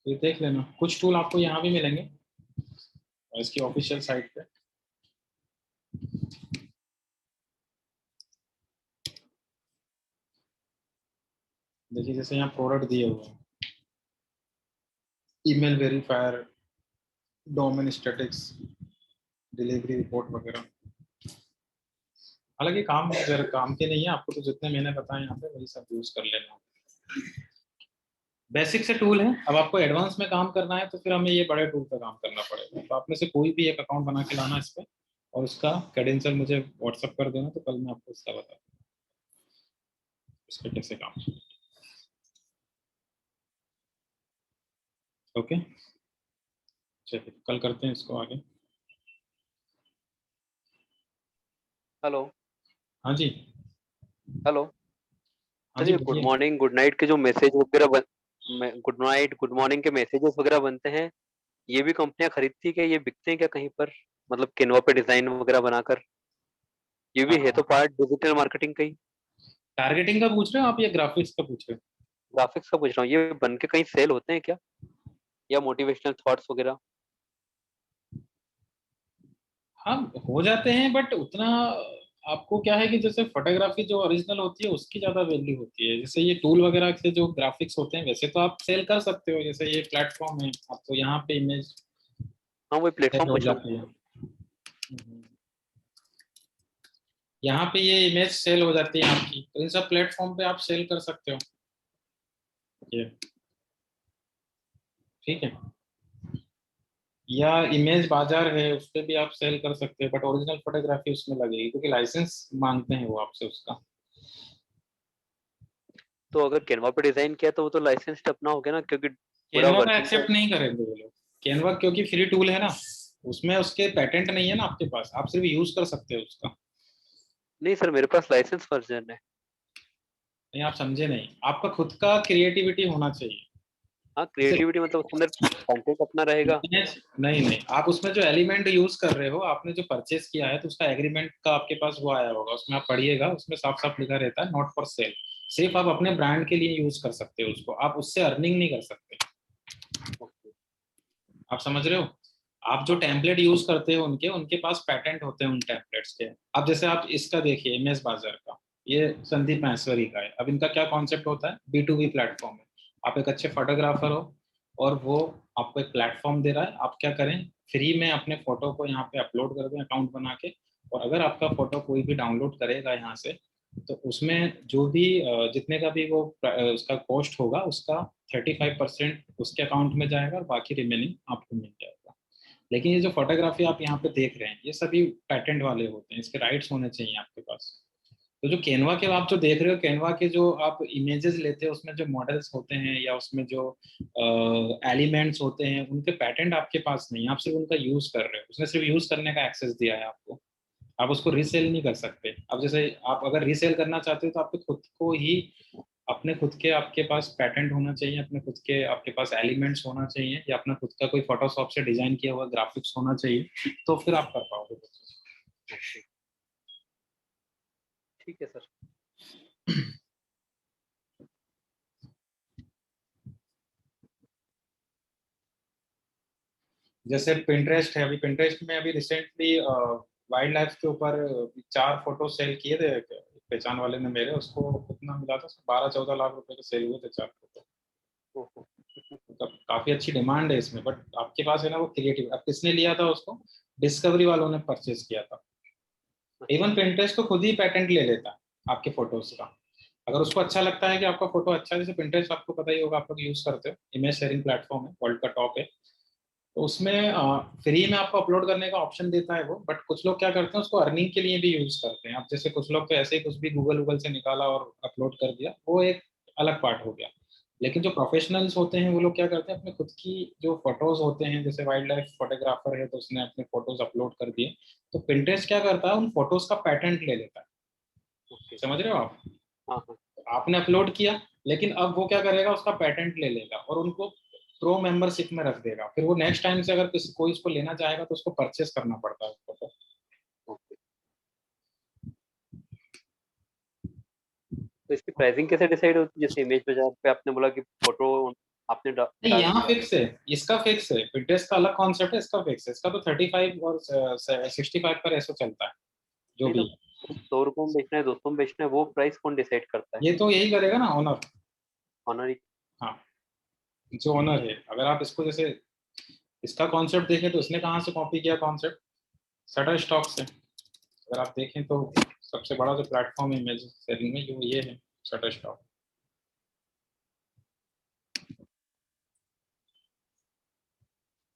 तो ये देख लेना। कुछ टूल आपको यहाँ भी मिलेंगे और इसकी ऑफिशियल साइट पे। देखिए जैसे यहाँ प्रोडक्ट दिए हुए हैं, email verifier, domain statics, delivery report वगैरह। हालांकि काम के नहीं है, आपको तो जितने मैंने बताए यहाँ पे वही सब यूज कर लेना। बेसिक से टूल है, अब आपको एडवांस में काम करना है तो फिर हमें ये बड़े टूल पे काम करना पड़ेगा। तो आप में से कोई भी एक अकाउंट बना के लाना इस पे और उसका क्रेडेंशियल मुझे व्हाट्सअप कर देना, तो कल मैं आपको इसका बता दूँ इस पे कैसे काम। ओके चलिए कल करते हैं इसको आगे। हेलो। हाँ जी। हेलो। हाँ सर जी ये गुड बोलिए। मॉर्निंग गुड नाइट के जो मैसेज वगैरह गुड नाइट गुड मॉर्निंग के मैसेजेस वगैरह बनते हैं, ये भी कंपनियां खरीदती है क्या? ये बिकते हैं क्या कहीं पर? मतलब कैनवा पे डिजाइन वगैरह बनाकर, ये भी है तो पार्ट डिजिटल मार्केटिंग का ही। टारगेटिंग का पूछ रहे हो आप या ग्राफिक्स का पूछ रहे हो? ग्राफिक्स का पूछ रहा हूँ, ये बन के कहीं सेल होते हैं क्या? या मोटिवेशनल थॉट्स वगैरह? हाँ हो जाते हैं, बट उतना आपको क्या है कि जैसे फोटोग्राफी जो ओरिजिनल होती है उसकी ज्यादा वैल्यू होती है। जैसे ये टूल वगैरह से जो ग्राफिक्स होते हैं वैसे तो आप सेल कर सकते हो, जैसे ये प्लेटफॉर्म है आपको यहाँ पे इमेज हाँ वही सेल प्लेटफॉर्म हो पूछ रहा हूँ। जाती है। यहाँ पे ये इमेज सेल हो जाती है आपकी, तो इन सब प्लेटफॉर्म पे आप सेल कर सकते हो ये, ठीक है। या इमेज बाजार है उस पे भी आप सेल कर सकते हो, बट ओरिजिनल फोटोग्राफी उसमें लगेगी क्योंकि लाइसेंस मांगते हैं वो आपसे उसका। तो अगर कैनवा पे डिजाइन किया तो वो तो लाइसेंस अपना हो गया ना, क्योंकि पूरा कैनवा का वर्किंग एक्सेप्ट नहीं करेंगे वो लोग। कैनवा क्योंकि फ्री टूल है ना, उसमें उसके पेटेंट नहीं है ना आपके पास, आप सिर्फ यूज कर सकते हो उसका। नहीं सर, मेरे पास लाइसेंस वर्जन है। नहीं आप समझे नहीं, आपका खुद का क्रिएटिविटी होना चाहिए। हाँ जैसे क्रिएटिविटी मतलब उसके अंदर कंटेंट अपना रहेगा। नहीं नहीं, आप उसमें जो एलिमेंट यूज कर रहे हो, आपने जो परचेस किया है तो उसका एग्रीमेंट का आपके पास वो आया होगा, उसमें आप पढ़िएगा, उसमें साफ साफ लिखा रहता है नॉट फॉर सेल। सिर्फ आप अपने ब्रांड के लिए यूज कर सकते हो उसको, आप उससे अर्निंग नहीं कर सकते। ओके। आप समझ रहे हो? आप जो हाँ हाँ। टेम्पलेट यूज करते हो उनके उनके पास पेटेंट होते हैं उन टेम्पलेट्स के। अब जैसे आप इसका देखिए एमएस बाजार का, ये संदीप महेश्वरी का है। अब इनका क्या कॉन्सेप्ट होता है, B2B प्लेटफॉर्म है। आप एक अच्छे फोटोग्राफर हो और वो आपको एक प्लेटफॉर्म दे रहा है, आप क्या करें, फ्री में अपने फोटो को यहाँ पे अपलोड कर दें अकाउंट बना के। और अगर आपका फोटो कोई भी डाउनलोड करेगा यहाँ से, तो उसमें जो भी जितने का भी वो उसका कॉस्ट होगा उसका 35% उसके अकाउंट में जाएगा और बाकी रिमेनिंग आपको मिल जाएगा। लेकिन ये जो फोटोग्राफी आप यहाँ पे देख रहे हैं ये सभी पैटेंट वाले होते हैं, इसके राइट्स होने चाहिए आपके पास। तो जो कैनवा के आप जो देख रहे हो, कैनवा के जो आप इमेजेस लेते हो उसमें जो मॉडल्स होते हैं या उसमें जो एलिमेंट्स होते हैं उनके पैटेंट आपके पास नहीं है, आप सिर्फ उनका यूज कर रहे हो, उसने सिर्फ यूज करने का एक्सेस दिया है आपको। आप उसको रीसेल नहीं कर सकते। अब जैसे आप अगर रीसेल करना चाहते हो तो आपको खुद को ही अपने खुद के आपके पास पैटेंट होना चाहिए, अपने खुद के आपके पास एलिमेंट्स होना चाहिए, या अपना खुद का कोई फोटोशॉप से डिजाइन किया हुआ ग्राफिक्स होना चाहिए, तो फिर आप कर पाओगे। ओके ठीक है सर। जैसे पिंटरेस्ट है, अभी पिंटरेस्ट में अभी रिसेंटली वाइल्ड लाइफ के ऊपर 4 फोटो सेल किए थे पहचान वाले ने मेरे, उसको कितना मिला था, 12-14 लाख रुपए के सेल हुए थे 4 फोटो। ओहो। मतलब काफी अच्छी डिमांड है इसमें, बट आपके पास है ना वो क्रिएटिव। अब किसने लिया था उसको, डिस्कवरी वालों ने परचेज किया था। अच्छा। इवन पिंटरेस्ट तो खुद ही पेटेंट ले लेता है आपके फोटोज का। अगर उसको अच्छा लगता है कि आपका फोटो अच्छा है, जैसे पिंटरेस्ट आपको पता ही होगा, आप लोग यूज करते हो, इमेज शेयरिंग प्लेटफॉर्म है, वर्ल्ड का टॉप है। तो उसमें फ्री में आपको अपलोड करने का ऑप्शन देता है वो, बट कुछ लोग क्या करते हैं उसको अर्निंग के लिए भी यूज करते हैं। अब जैसे कुछ लोग तो ऐसे ही कुछ भी गूगल से निकाला और अपलोड कर दिया, वो एक अलग पार्ट हो गया। लेकिन जो प्रोफेशनल्स होते हैं वो लोग क्या करते हैं, अपने खुद की जो फोटोज होते हैं, जैसे वाइल्ड लाइफ फोटोग्राफर है तो उसने अपने फोटोज अपलोड कर दिए, तो पिंटरेस्ट क्या करता है, उन फोटोज का पेटेंट ले लेता है। ओके। समझ रहे हो आप? हाँ हाँ। आपने अपलोड किया, लेकिन अब वो क्या करेगा, उसका पेटेंट ले लेगा और उनको प्रो मेंबरशिप में रख देगा। फिर वो नेक्स्ट टाइम से अगर किसी कोई इसको लेना चाहेगा तो उसको परचेस करना पड़ता है उसको। ओके, तो इसकी प्राइसिंग कैसे डिसाइड होती है? जैसे इमेज बाजार पे आपने बोला कि फोटो आपने नहीं, डाल यहाँ दिया। फिक्स है, इसका फिक्स है। पिंटरेस्ट का अलग कॉन्सेप्ट है, इसका फिक्स है। इसका तो 35 और 65 पर ऐसा चलता है जो नहीं भी तो है। 100 रुपये में बेचना है, 200 में बेचना है, वो प्राइस कौन डिसाइड करता है? ये तो यही करेगा ना, ओनर। ऑनर? हाँ, जो ओनर है। अगर आप इसको जैसे इसका कॉन्सेप्ट देखें तो इसने कहाँ से कॉपी किया कॉन्सेप्ट, शटर स्टॉक से। अगर आप देखें तो सबसे बड़ा जो प्लेटफॉर्म है इमेज सेलिंग में, जो ये है शटर स्टॉक।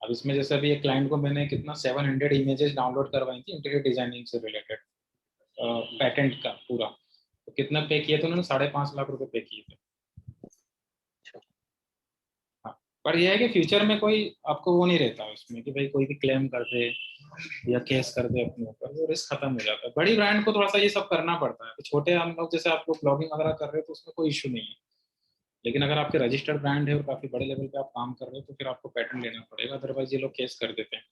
अब इसमें जैसे अभी एक क्लाइंट को मैंने कितना 700 इमेजेस डाउनलोड करवाई थी इंटीरियर डिजाइनिंग से रिलेटेड, पैटेंट का पूरा। तो कितना पे किए थे उन्होंने? 5.5 लाख रुपए पे किए थे। अच्छा। हाँ, पर यह है कि फ्यूचर में कोई आपको वो नहीं रहता उसमें कि भाई कोई भी क्लेम कर दे या केस कर दे अपने ऊपर, वो रिस्क खत्म हो जाता है। बड़ी ब्रांड को थोड़ा सा ये सब करना पड़ता है। तो छोटे हम लोग जैसे आप लोग ब्लॉगिंग वगैरह कर रहे हो तो उसमें कोई इशू नहीं है, लेकिन अगर आपके रजिस्टर्ड ब्रांड है और काफी बड़े लेवल पे आप काम कर रहे हो तो फिर आपको पैटर्न लेना पड़ेगा, अदरवाइज ये लोग केस कर देते हैं।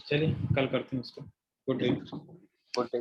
चलिए कल करते हैं उसको। Good day. Good day.